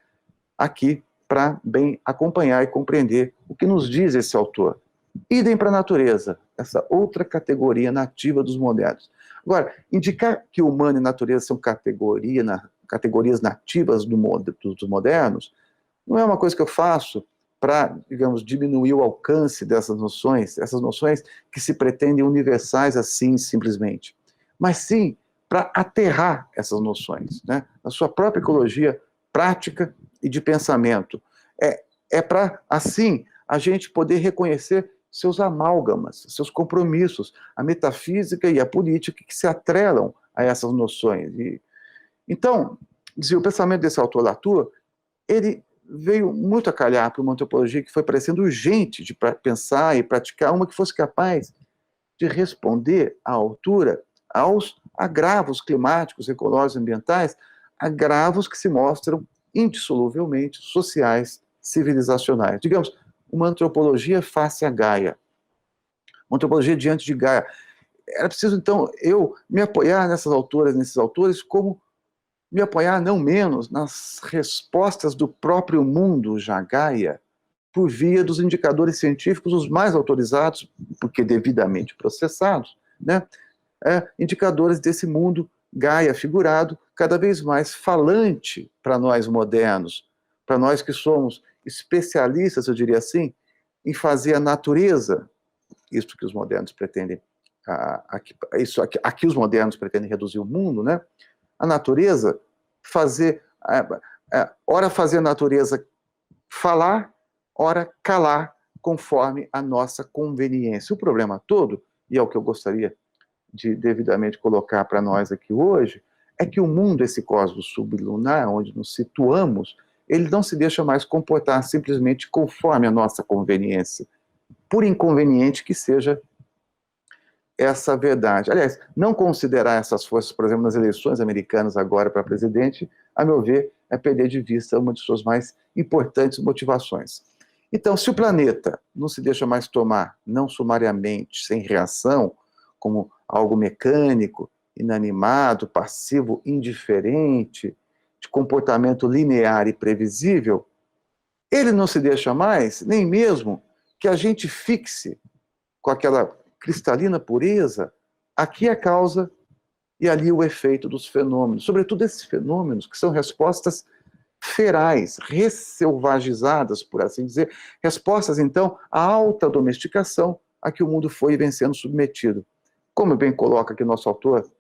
S2: aqui para bem acompanhar e compreender o que nos diz esse autor. Idem para a natureza, essa outra categoria nativa dos modernos. Agora, indicar que humano e natureza são categorias nativas dos modernos não é uma coisa que eu faço para, digamos, diminuir o alcance dessas noções, essas noções que se pretendem universais assim, simplesmente. Mas sim para aterrar essas noções, né, na sua própria ecologia prática e de pensamento. É para, assim, a gente poder reconhecer seus amálgamas, seus compromissos, a metafísica e a política que se atrelam a essas noções. Então, dizia, o pensamento desse autor Latour, ele veio muito a calhar para uma antropologia que foi parecendo urgente de pensar e praticar uma que fosse capaz de responder à altura aos agravos climáticos, ecológicos e ambientais, agravos que se mostram indissoluvelmente sociais, civilizacionais. Digamos, uma antropologia face a Gaia, uma antropologia diante de Gaia. Era preciso, então, eu me apoiar nessas autoras, nesses autores, como me apoiar, não menos, nas respostas do próprio mundo já Gaia, por via dos indicadores científicos os mais autorizados, porque devidamente processados, né? Indicadores desse mundo Gaia figurado, cada vez mais falante para nós modernos, para nós que somos especialistas, eu diria assim, em fazer a natureza, isso que os modernos pretendem, aqui os modernos pretendem reduzir o mundo, né? A natureza, ora fazer a natureza falar, ora calar conforme a nossa conveniência. O problema todo, e é o que eu gostaria de devidamente colocar para nós aqui hoje, é que o mundo, esse cosmos sublunar, onde nos situamos, ele não se deixa mais comportar simplesmente conforme a nossa conveniência, por inconveniente que seja essa verdade. Aliás, não considerar essas forças, por exemplo, nas eleições americanas agora para presidente, a meu ver, é perder de vista uma de suas mais importantes motivações. Então, se o planeta não se deixa mais tomar, não sumariamente, sem reação, como algo mecânico, inanimado, passivo, indiferente, de comportamento linear e previsível, ele não se deixa mais, nem mesmo que a gente fixe com aquela cristalina pureza, aqui é a causa e ali o efeito dos fenômenos. Sobretudo esses fenômenos que são respostas ferais, resselvagizadas, por assim dizer, respostas, então, à alta domesticação a que o mundo foi e vem sendo submetido. Como bem coloca aqui nosso autor,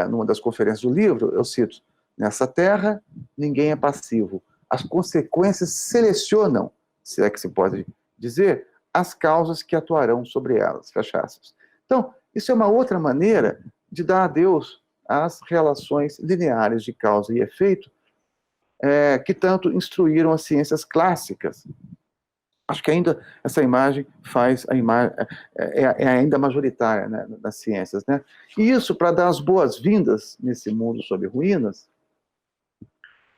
S2: numa das conferências do livro, eu cito, nessa terra, ninguém é passivo. As consequências selecionam, se é que se pode dizer, as causas que atuarão sobre elas, fecha aspas. Então, isso é uma outra maneira de dar adeus às relações lineares de causa e efeito que tanto instruíram as ciências clássicas. Acho que ainda essa imagem faz a imagem é ainda majoritária, né, nas ciências, né? E isso para dar as boas-vindas nesse mundo sob ruínas,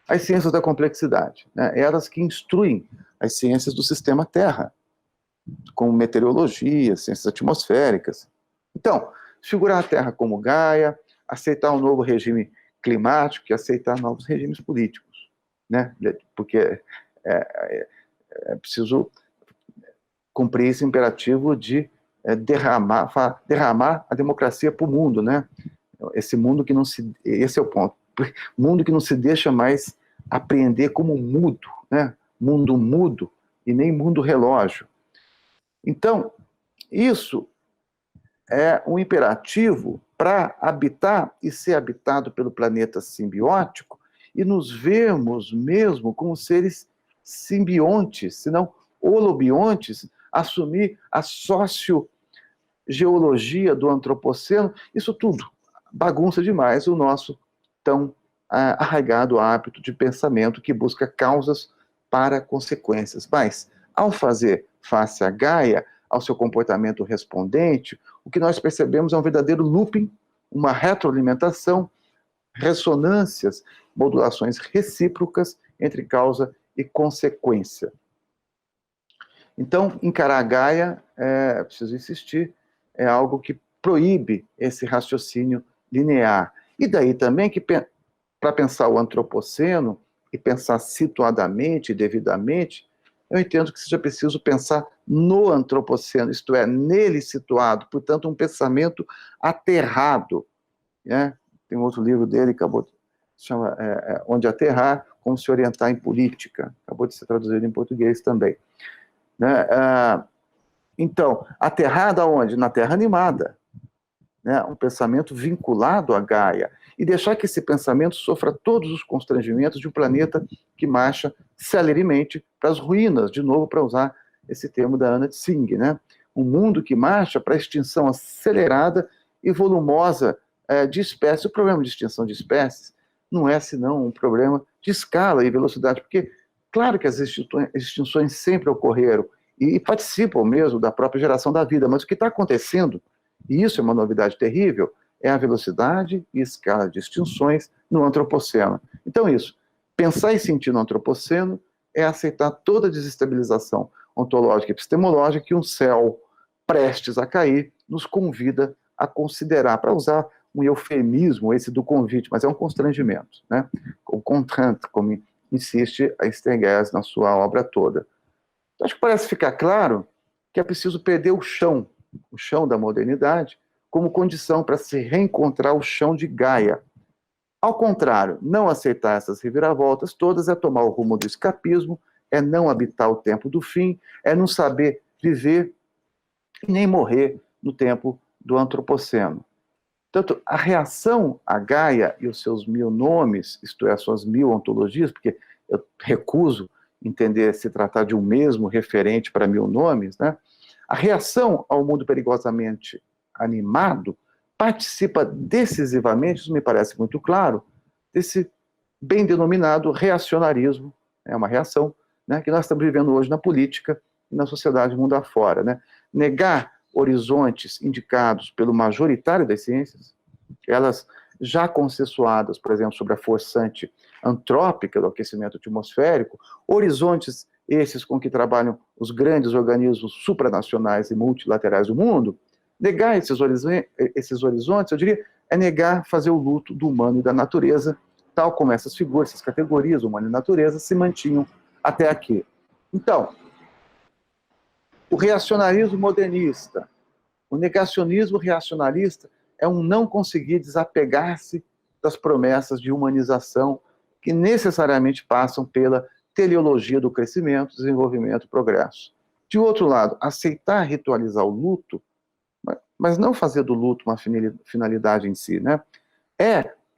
S2: as ciências da complexidade, né? Elas que instruem as ciências do sistema Terra, como meteorologia, ciências atmosféricas. Então, figurar a Terra como Gaia, aceitar um novo regime climático e aceitar novos regimes políticos, né? Porque é preciso cumprir esse imperativo de derramar a democracia para o mundo, né? Esse mundo que não se... Esse é o ponto. Mundo que não se deixa mais apreender como mudo, né? Mundo mudo e nem mundo relógio. Então, isso é um imperativo para habitar e ser habitado pelo planeta simbiótico e nos vermos mesmo como seres simbiontes, se não holobiontes, assumir a sociogeologia do antropoceno, isso tudo bagunça demais o nosso tão arraigado hábito de pensamento que busca causas para consequências. Mas, ao fazer face à Gaia, ao seu comportamento respondente, o que nós percebemos é um verdadeiro looping, uma retroalimentação, ressonâncias, modulações recíprocas entre causa e consequência. Então, encarar a Gaia, preciso insistir, é algo que proíbe esse raciocínio linear. E daí também que, para pensar o antropoceno, e pensar situadamente e devidamente, eu entendo que seja preciso pensar no antropoceno, isto é, nele situado, portanto, um pensamento aterrado. Né? Tem um outro livro dele, acabou de chama Onde Aterrar, Como Se Orientar em Política, acabou de ser traduzido em português também. Né? Então, aterrado aonde? Na Terra animada. Né? Um pensamento vinculado à Gaia. E deixar que esse pensamento sofra todos os constrangimentos de um planeta que marcha celeremente para as ruínas, de novo, para usar esse termo da Anna Tsing, né? Um mundo que marcha para a extinção acelerada e volumosa de espécies. O problema de extinção de espécies não é senão um problema de escala e velocidade, porque claro que as extinções sempre ocorreram e participam mesmo da própria geração da vida, mas o que está acontecendo, e isso é uma novidade terrível, é a velocidade e escala de extinções no antropoceno. Então isso, pensar e sentir no antropoceno é aceitar toda a desestabilização ontológica e epistemológica que um céu prestes a cair nos convida a considerar, para usar um eufemismo esse do convite, mas é um constrangimento, né? O contrainte, como insiste a Stengers na sua obra toda. Então, acho que parece ficar claro que é preciso perder o chão da modernidade, como condição para se reencontrar o chão de Gaia. Ao contrário, não aceitar essas reviravoltas todas é tomar o rumo do escapismo, é não habitar o tempo do fim, é não saber viver e nem morrer no tempo do antropoceno. Portanto, a reação a Gaia e os seus 1000 nomes, isto é, as suas 1000 ontologias, porque eu recuso entender se tratar de um mesmo referente para 1000 nomes, né? A reação ao mundo perigosamente animado participa decisivamente, isso me parece muito claro, desse bem denominado reacionarismo, é uma reação, né, que nós estamos vivendo hoje na política e na sociedade mundo afora, né? Negar horizontes indicados pelo majoritário das ciências, elas já consensuadas, por exemplo, sobre a forçante antrópica do aquecimento atmosférico, horizontes esses com que trabalham os grandes organismos supranacionais e multilaterais do mundo, negar esses horizontes, eu diria, é negar fazer o luto do humano e da natureza, tal como essas figuras, essas categorias, humano e natureza, se mantinham até aqui. Então, o reacionarismo modernista, o negacionismo reacionarista é um não conseguir desapegar-se das promessas de humanização que necessariamente passam pela teleologia do crescimento, desenvolvimento e progresso. De outro lado, aceitar ritualizar o luto, mas não fazer do luto uma finalidade em si, né?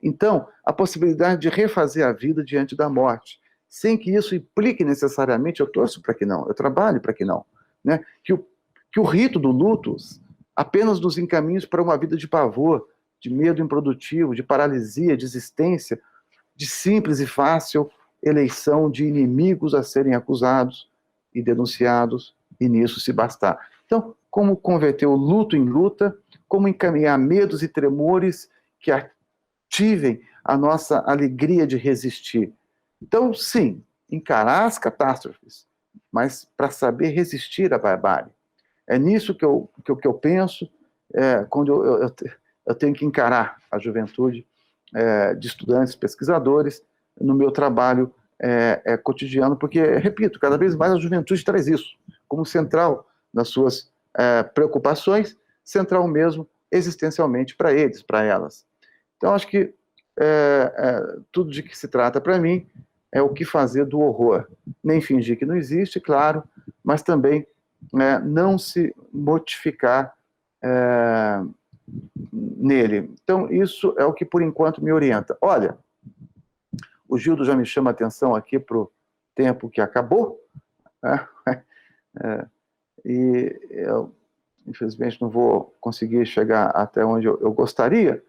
S2: Então, a possibilidade de refazer a vida diante da morte, sem que isso implique necessariamente, eu torço para que não, eu trabalho para que não, né? Que o rito do luto apenas nos encaminhe para uma vida de pavor, de medo improdutivo, de paralisia, de existência, de simples e fácil eleição de inimigos a serem acusados e denunciados, e nisso se bastar. Então, como converter o luto em luta, como encaminhar medos e tremores que ativem a nossa alegria de resistir. Então, sim, encarar as catástrofes, mas para saber resistir à barbárie. É nisso que eu penso, quando eu tenho que encarar a juventude de estudantes, pesquisadores, no meu trabalho cotidiano, porque, repito, cada vez mais a juventude traz isso como central nas suas preocupações, central mesmo existencialmente para eles, para elas. Então, acho que tudo de que se trata para mim é o que fazer do horror. Nem fingir que não existe, claro, mas também não se mortificar nele. Então, isso é o que, por enquanto, me orienta. Olha, o Gildo já me chama a atenção aqui para o tempo que acabou, né? E eu, infelizmente, não vou conseguir chegar até onde eu gostaria,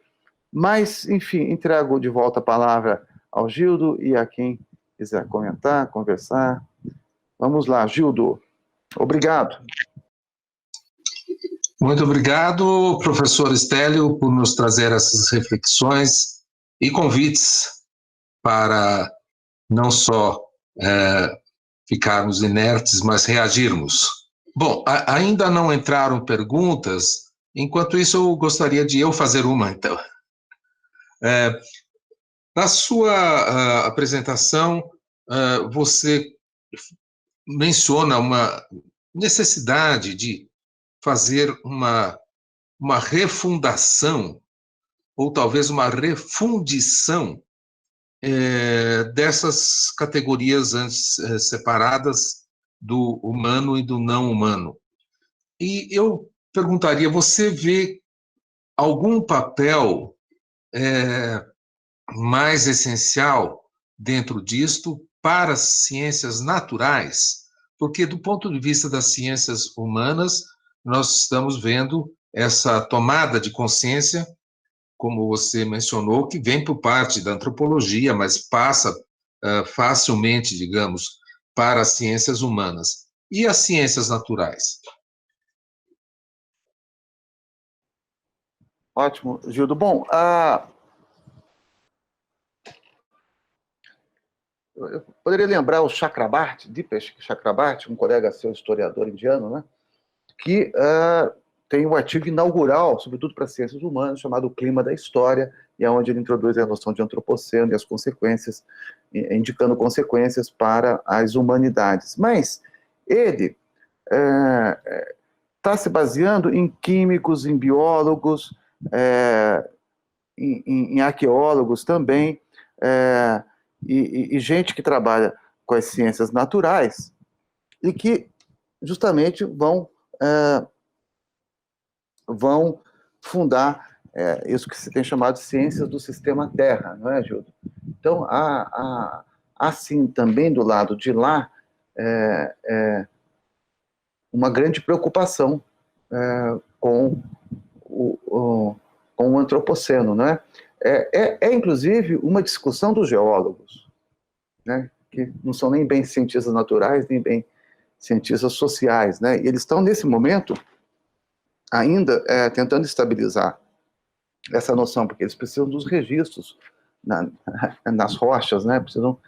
S2: mas, enfim, entrego de volta a palavra ao Gildo e a quem quiser comentar, conversar. Vamos lá, Gildo. Obrigado.
S1: Muito obrigado, professor Stélio, por nos trazer essas reflexões e convites para não só ficarmos inertes, mas reagirmos. Bom, ainda não entraram perguntas, enquanto isso eu gostaria de eu fazer uma, então. Na sua apresentação, você menciona uma necessidade de fazer uma refundação, ou talvez uma refundição dessas categorias antes separadas do humano e do não humano. E eu perguntaria, você vê algum papel mais essencial dentro disto para as ciências naturais? Porque, do ponto de vista das ciências humanas, nós estamos vendo essa tomada de consciência, como você mencionou, que vem por parte da antropologia, mas passa facilmente, digamos, para as ciências humanas. E as ciências naturais?
S2: Ótimo, Gildo. Bom, eu poderia lembrar o Chakrabarti, Dipesh Chakrabarti, um colega seu, historiador indiano, né, que tem um artigo inaugural, sobretudo para ciências humanas, chamado O Clima da História, e é onde ele introduz a noção de antropoceno e as consequências, indicando consequências para as humanidades. Mas ele está se baseando em químicos, em biólogos, em arqueólogos também, e gente que trabalha com as ciências naturais e que justamente vão fundar isso que se tem chamado de ciências do sistema Terra, não é, Gildo? Então, há sim, também do lado de lá, uma grande preocupação com o antropoceno, não é? Inclusive, uma discussão dos geólogos, né, que não são nem bem cientistas naturais, nem bem cientistas sociais, né? E eles estão, nesse momento, ainda tentando estabilizar essa noção, porque eles precisam dos registros nas rochas, né? Precisam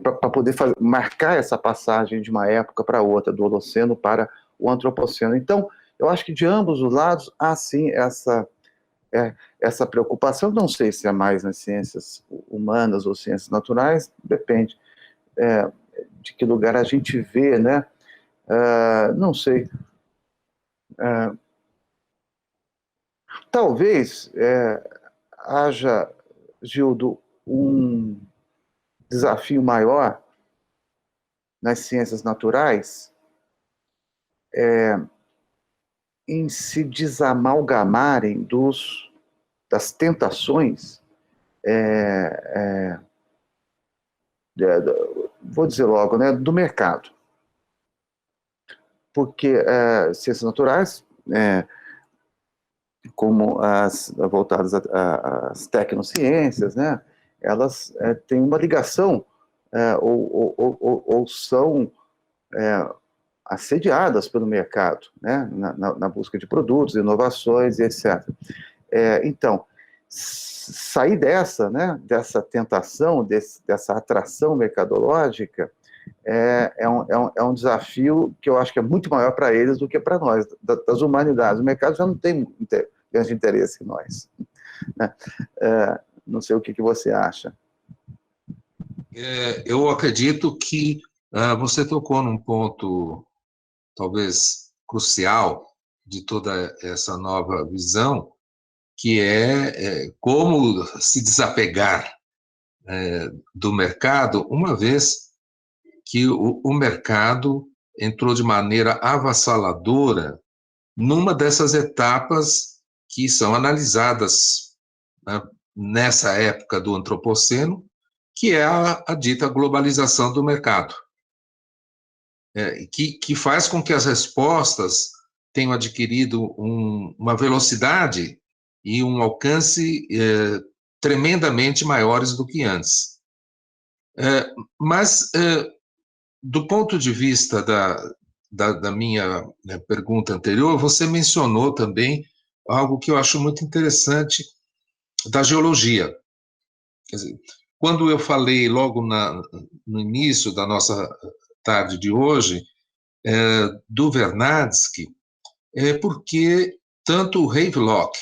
S2: para poder marcar essa passagem de uma época para outra, do Holoceno para o Antropoceno. Então, eu acho que de ambos os lados há sim essa preocupação. Não sei se é mais nas ciências humanas ou ciências naturais, depende de que lugar a gente vê, né? Não sei. Talvez haja, Gildo, um desafio maior nas ciências naturais em se desamalgamarem das tentações, vou dizer logo, né, do mercado. Porque ciências naturais, como as voltadas às tecnociências, né, elas têm uma ligação ou são assediadas pelo mercado, né, na busca de produtos, inovações e etc. Então, sair dessa tentação, dessa atração mercadológica, é um desafio que eu acho que é muito maior para eles do que para nós, das humanidades. O mercado já não tem grande interesse em nós. Né? Não sei o que você acha.
S1: Eu acredito que você tocou num ponto, talvez, crucial de toda essa nova visão, que é como se desapegar do mercado, uma vez que o mercado entrou de maneira avassaladora numa dessas etapas que são analisadas, né, nessa época do Antropoceno, que é a dita globalização do mercado, que faz com que as respostas tenham adquirido uma velocidade e um alcance tremendamente maiores do que antes. Mas, do ponto de vista da minha pergunta anterior, você mencionou também algo que eu acho muito interessante da geologia. Quer dizer, quando eu falei logo no início da nossa tarde de hoje do Vernadsky, é porque tanto o Havelock,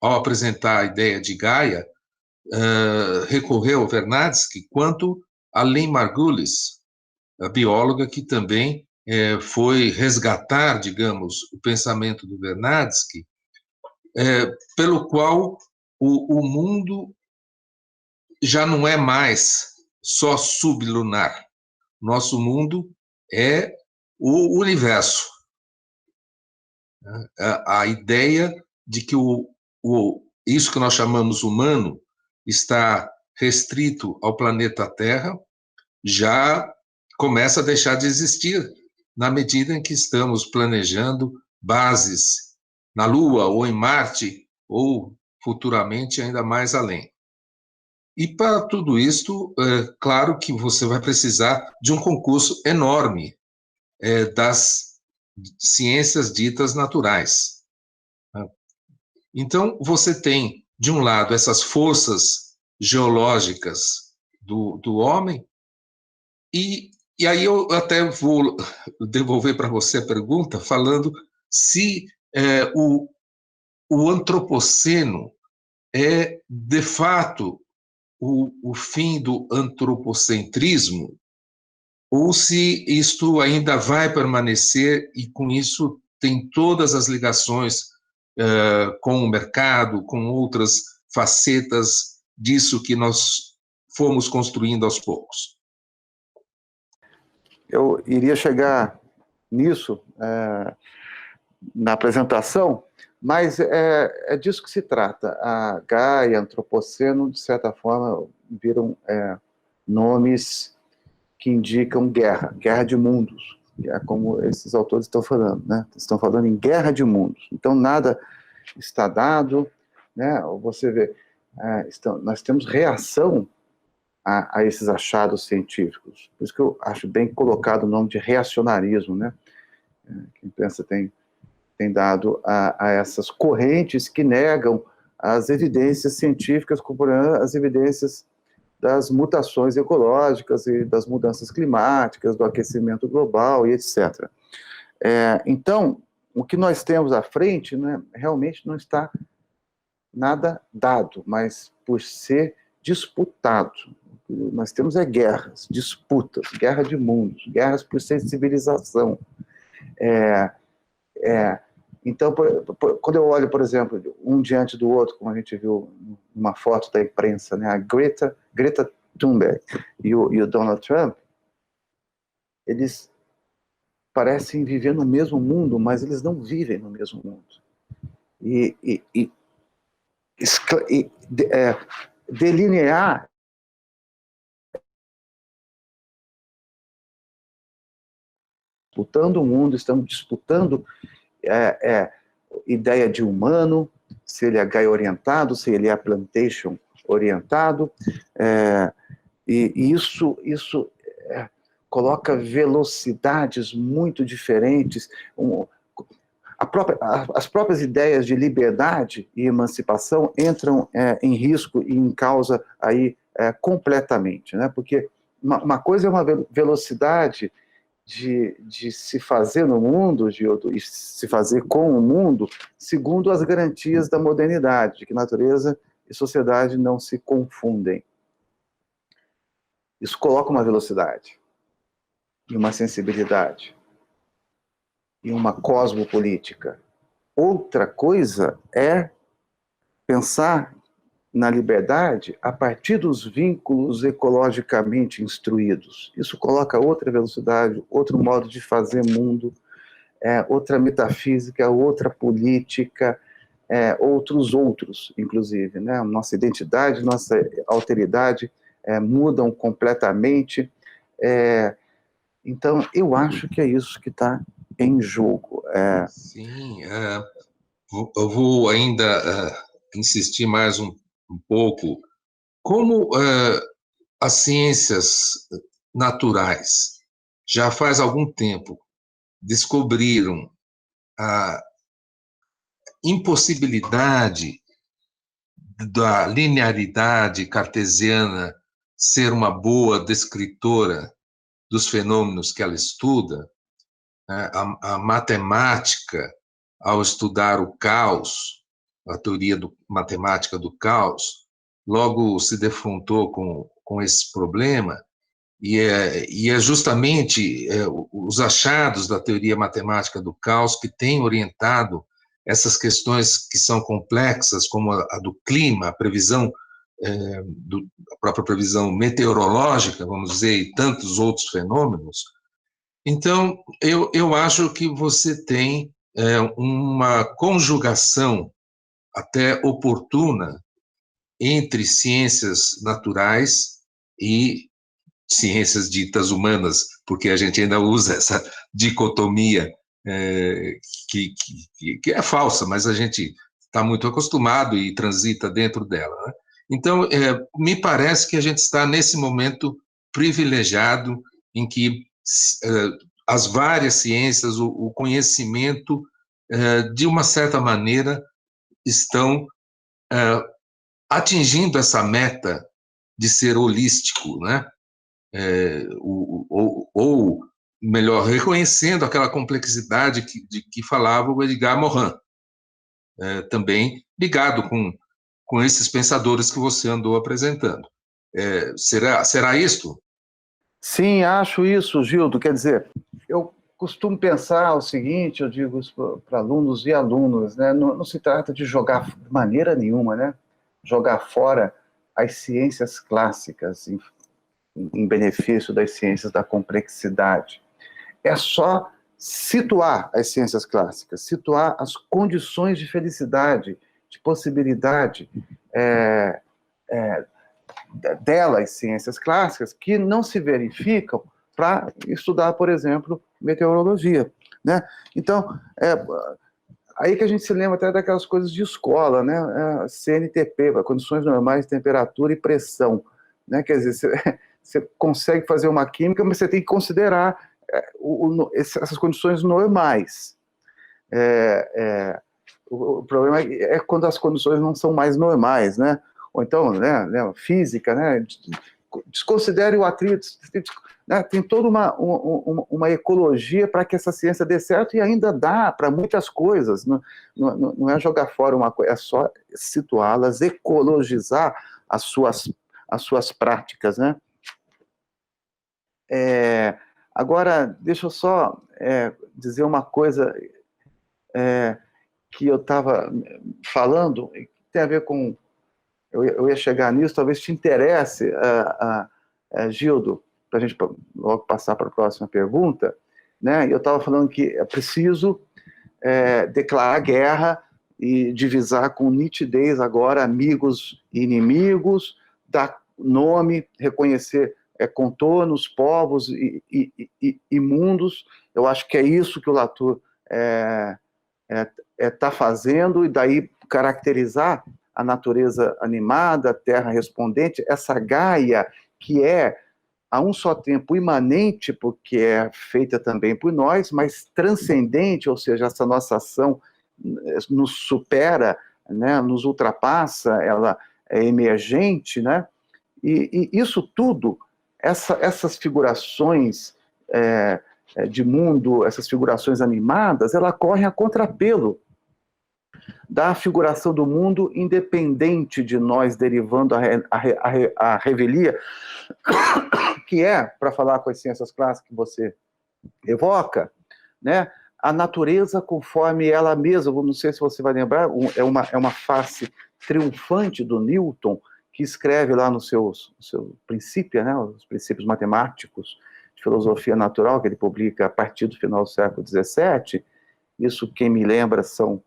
S1: ao apresentar a ideia de Gaia, recorreu ao Vernadsky, quanto a Lynn Margulis, a bióloga que também foi resgatar, digamos, o pensamento do Vernadsky, pelo qual o mundo já não é mais só sublunar. Nosso mundo é o universo. A ideia de que isso que nós chamamos humano está restrito ao planeta Terra já começa a deixar de existir na medida em que estamos planejando bases na Lua ou em Marte ou futuramente ainda mais além. E para tudo isto, claro que você vai precisar de um concurso enorme das ciências ditas naturais. Então, você tem, de um lado, essas forças geológicas do homem, e aí eu até vou devolver para você a pergunta, falando se o antropoceno é, de fato, o fim do antropocentrismo, ou se isto ainda vai permanecer e, com isso, tem todas as ligações com o mercado, com outras facetas disso que nós fomos construindo aos poucos.
S2: Eu iria chegar nisso na apresentação, mas é disso que se trata. A Gaia, Antropoceno, de certa forma, viram nomes que indicam guerra de mundos, que é como esses autores estão falando, né? Estão falando em guerra de mundos. Então, nada está dado, né? Você vê, nós temos reação a esses achados científicos. Por isso que eu acho bem colocado o nome de reacionarismo, né? Quem pensa tem dado a essas correntes que negam as evidências científicas, como as evidências das mutações ecológicas e das mudanças climáticas, do aquecimento global e etc. Então, o que nós temos à frente, né, realmente não está nada dado, mas por ser disputado. Nós temos guerras, disputas, guerra de mundos, guerras por sensibilização. Então, quando eu olho, por exemplo, um diante do outro, como a gente viu numa foto da imprensa, né, a Greta Thunberg e o Donald Trump, eles parecem viver no mesmo mundo, mas eles não vivem no mesmo mundo. Delinear disputando o mundo, estamos disputando ideia de humano, se ele é Gaia-orientado, se ele é Plantation-orientado, e isso coloca velocidades muito diferentes. As próprias ideias de liberdade e emancipação entram em risco e em causa aí completamente, né? Porque uma coisa é uma velocidade de se fazer no mundo, e se fazer com o mundo, segundo as garantias da modernidade, de que natureza e sociedade não se confundem. Isso coloca uma velocidade, e uma sensibilidade, e uma cosmopolítica. Outra coisa é pensar na liberdade a partir dos vínculos ecologicamente instruídos. Isso coloca outra velocidade, outro modo de fazer mundo, outra metafísica, outra política, outros, inclusive, né? Nossa identidade, nossa alteridade mudam completamente. Então, eu acho que é isso que está em jogo.
S1: Sim, eu vou ainda insistir mais um pouco. Como as ciências naturais já faz algum tempo descobriram a impossibilidade da linearidade cartesiana ser uma boa descritora dos fenômenos que ela estuda, né? A matemática, ao estudar o caos, a teoria matemática do caos, logo se defrontou com esse problema, e é justamente os achados da teoria matemática do caos que têm orientado essas questões que são complexas, como a do clima, a previsão, a própria previsão meteorológica, vamos dizer, e tantos outros fenômenos. Então, eu acho que você tem uma conjugação até oportuna entre ciências naturais e ciências ditas humanas, porque a gente ainda usa essa dicotomia que é falsa, mas a gente está muito acostumado e transita dentro dela, né? Então, me parece que a gente está nesse momento privilegiado em que as várias ciências, o conhecimento, de uma certa maneira, estão atingindo essa meta de ser holístico, né? Ou melhor, reconhecendo aquela complexidade de que falava o Edgar Morin, também ligado com esses pensadores que você andou apresentando. Será isto?
S2: Sim, acho isso, Gildo. Quer dizer, eu costumo pensar o seguinte, eu digo para alunos e alunas, né? Não se trata de jogar de maneira nenhuma, né? Jogar fora as ciências clássicas em benefício das ciências da complexidade. É só situar as ciências clássicas, situar as condições de felicidade, de possibilidade delas, ciências clássicas, que não se verificam para estudar, por exemplo, meteorologia, né? Então, aí que a gente se lembra até daquelas coisas de escola, né? CNTP, condições normais de temperatura e pressão, né? Quer dizer, você consegue fazer uma química, mas você tem que considerar essas condições normais. O problema é quando as condições não são mais normais, né? Ou então, né, física, né? Desconsidere o atrito, né? Tem toda uma ecologia para que essa ciência dê certo, e ainda dá para muitas coisas. Não é jogar fora uma coisa, é só situá-las, ecologizar as suas práticas, né? Agora, deixa eu só dizer uma coisa que eu estava falando, que tem a ver com... Eu ia chegar nisso, talvez te interesse, Gildo, para a gente logo passar para a próxima pergunta, né? Eu estava falando que é preciso declarar guerra e divisar com nitidez agora amigos e inimigos, dar nome, reconhecer contornos, povos e mundos. Eu acho que é isso que o Latour está fazendo, e daí caracterizar a natureza animada, a terra respondente, essa Gaia que é a um só tempo imanente, porque é feita também por nós, mas transcendente, ou seja, essa nossa ação nos supera, né, nos ultrapassa, ela é emergente, né? E isso tudo, essas figurações de mundo, essas figurações animadas, ela corre a contrapelo da figuração do mundo independente de nós, derivando a revelia, que é, para falar com as ciências clássicas que você evoca, né, a natureza conforme ela mesma. Não sei se você vai lembrar, é uma face triunfante do Newton, que escreve lá no seu princípio, né, os princípios matemáticos de filosofia natural, que ele publica a partir do final do século XVII. Isso, quem me lembra, são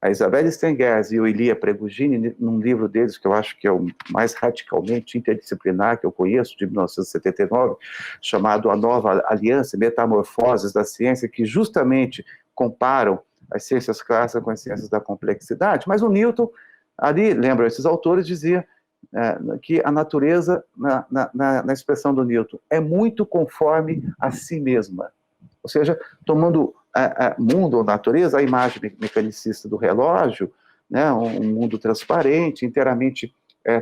S2: a Isabelle Stengers e o Ilia Prigogine, num livro deles que eu acho que é o mais radicalmente interdisciplinar que eu conheço, de 1979, chamado A Nova Aliança, Metamorfoses da Ciência, que justamente comparam as ciências clássicas com as ciências da complexidade. Mas o Newton, ali, lembram esses autores, dizia que a natureza, na expressão do Newton, é muito conforme a si mesma. Ou seja, tomando mundo ou natureza, a imagem mecanicista do relógio, né, um mundo transparente, inteiramente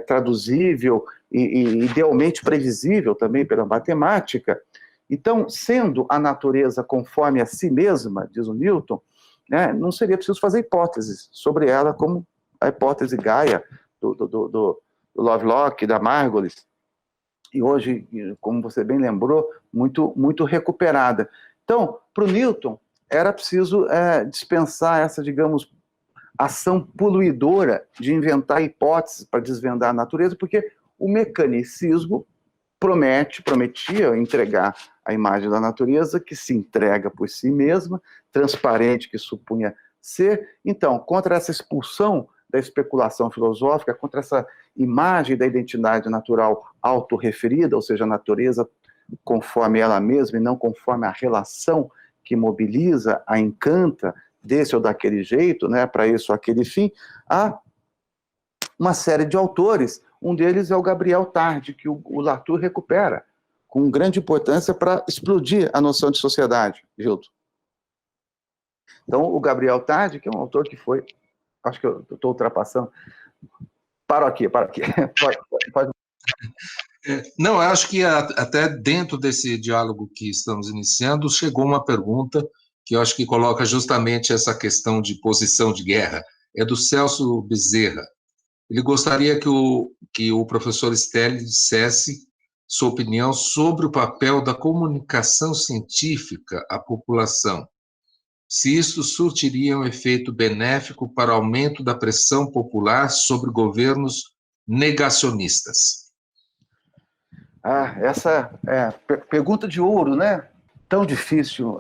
S2: traduzível e idealmente previsível também pela matemática. Então, sendo a natureza conforme a si mesma, diz o Newton, né, não seria preciso fazer hipóteses sobre ela, como a hipótese Gaia do Lovelock, da Margolis, e hoje, como você bem lembrou, muito, muito recuperada. Então, para o Newton, era preciso dispensar essa, digamos, ação poluidora de inventar hipóteses para desvendar a natureza, porque o mecanicismo prometia entregar a imagem da natureza, que se entrega por si mesma, transparente, que supunha ser. Então, contra essa expulsão da especulação filosófica, contra essa imagem da identidade natural autorreferida, ou seja, a natureza conforme ela mesma e não conforme a relação que mobiliza, a encanta desse ou daquele jeito, né, para isso ou aquele fim, há uma série de autores. Um deles é o Gabriel Tarde, que o Latour recupera com grande importância para explodir a noção de sociedade, Gildo. Então, o Gabriel Tarde, que é um autor que foi... Acho que eu estou ultrapassando. Paro aqui. Pode...
S1: Não, eu acho que até dentro desse diálogo que estamos iniciando, chegou uma pergunta que eu acho que coloca justamente essa questão de posição de guerra. É do Celso Bezerra. Ele gostaria que o professor Stelli dissesse sua opinião sobre o papel da comunicação científica à população, se isso surtiria um efeito benéfico para o aumento da pressão popular sobre governos negacionistas.
S2: Essa pergunta de ouro, né? Tão difícil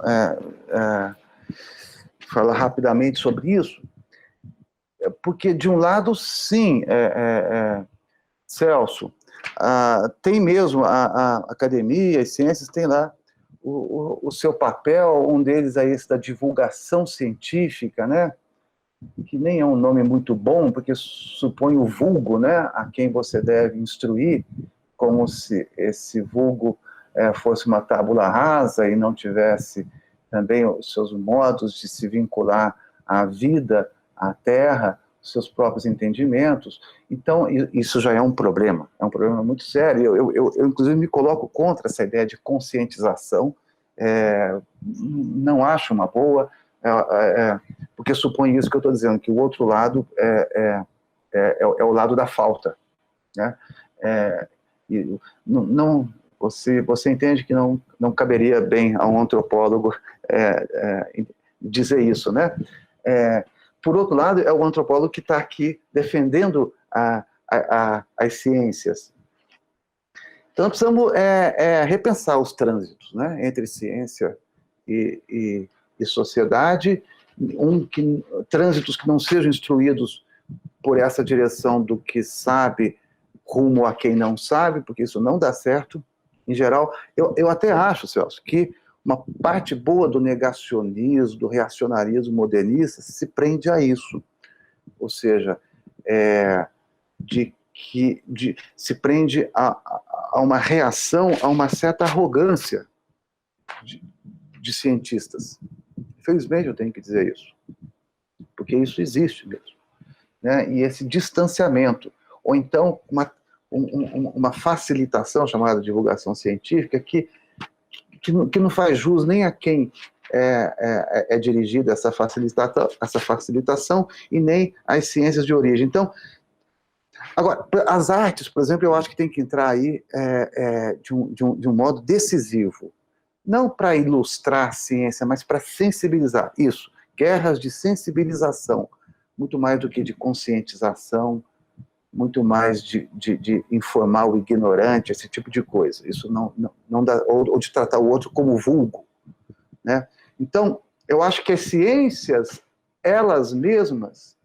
S2: falar rapidamente sobre isso, porque, de um lado, sim, Celso, tem mesmo, a academia, as ciências, tem lá o seu papel, um deles é esse da divulgação científica, né? Que nem é um nome muito bom, porque supõe o vulgo, né? A quem você deve instruir, como se esse vulgo fosse uma tábula rasa e não tivesse também os seus modos de se vincular à vida, à terra, seus próprios entendimentos. Então, isso já é um problema muito sério. Eu inclusive, me coloco contra essa ideia de conscientização, não acho uma boa, porque supõe isso que eu estou dizendo, que o outro lado é o lado da falta, né? Você entende que não caberia bem a um antropólogo dizer isso, né? Por outro lado, é o antropólogo que está aqui defendendo as ciências. Então, precisamos repensar os trânsitos, né, entre ciência e sociedade, trânsitos que não sejam instruídos por essa direção do que sabe rumo a quem não sabe, porque isso não dá certo. Em geral, eu até acho, Celso, que uma parte boa do negacionismo, do reacionarismo modernista se prende a isso. Ou seja, se prende a uma reação, a uma certa arrogância de cientistas. Infelizmente, eu tenho que dizer isso, porque isso existe mesmo, né? E esse distanciamento, ou então uma facilitação chamada divulgação científica que não faz jus nem a quem é dirigida essa facilitação e nem às ciências de origem. Então, agora, as artes, por exemplo, eu acho que tem que entrar aí de um modo decisivo, não para ilustrar a ciência, mas para sensibilizar. Isso, guerras de sensibilização, muito mais do que de conscientização, muito mais de informar o ignorante, esse tipo de coisa. Isso não dá, ou de tratar o outro como vulgo, né? Então, eu acho que as ciências, elas mesmas,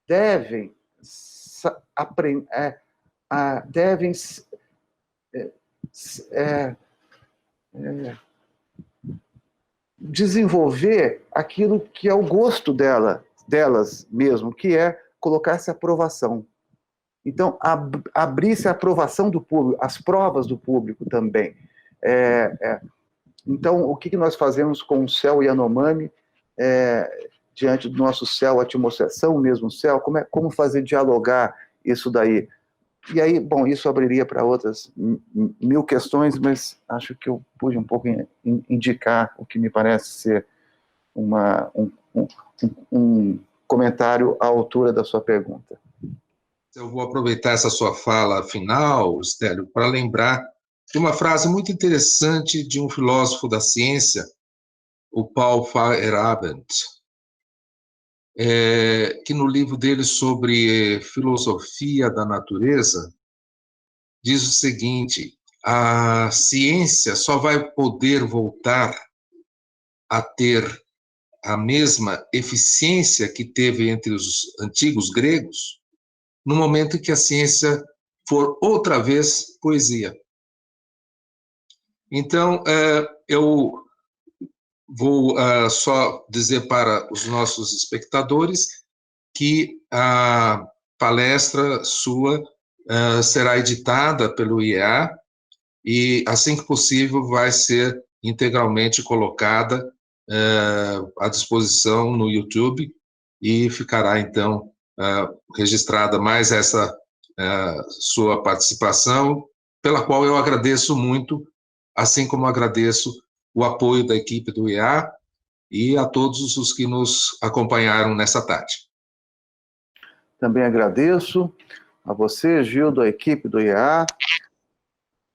S2: devem desenvolver aquilo que é o gosto delas mesmo, que é colocar-se aprovação. Então, abrir-se a aprovação do público, as provas do público também. Então, o que nós fazemos com o céu Yanomami, diante do nosso céu, atmosfera, são o mesmo céu? Como fazer dialogar isso daí? E aí, bom, isso abriria para outras 1000 questões, mas acho que eu pude um pouco indicar o que me parece ser um comentário à altura da sua pergunta.
S1: Eu vou aproveitar essa sua fala final, Stélio, para lembrar de uma frase muito interessante de um filósofo da ciência, o Paul Feyerabend, que no livro dele sobre filosofia da natureza, diz o seguinte: a ciência só vai poder voltar a ter a mesma eficiência que teve entre os antigos gregos no momento em que a ciência for outra vez poesia. Então, eu vou só dizer para os nossos espectadores que a palestra sua será editada pelo IEA e, assim que possível, vai ser integralmente colocada à disposição no YouTube e ficará, então, registrada mais essa sua participação, pela qual eu agradeço muito, assim como agradeço o apoio da equipe do IEA e a todos os que nos acompanharam nessa tarde.
S2: Também agradeço a você, Gildo, a equipe do IEA,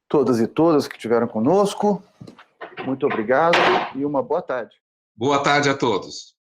S2: todas e todas que estiveram conosco. Muito obrigado e uma boa tarde.
S1: Boa tarde a todos.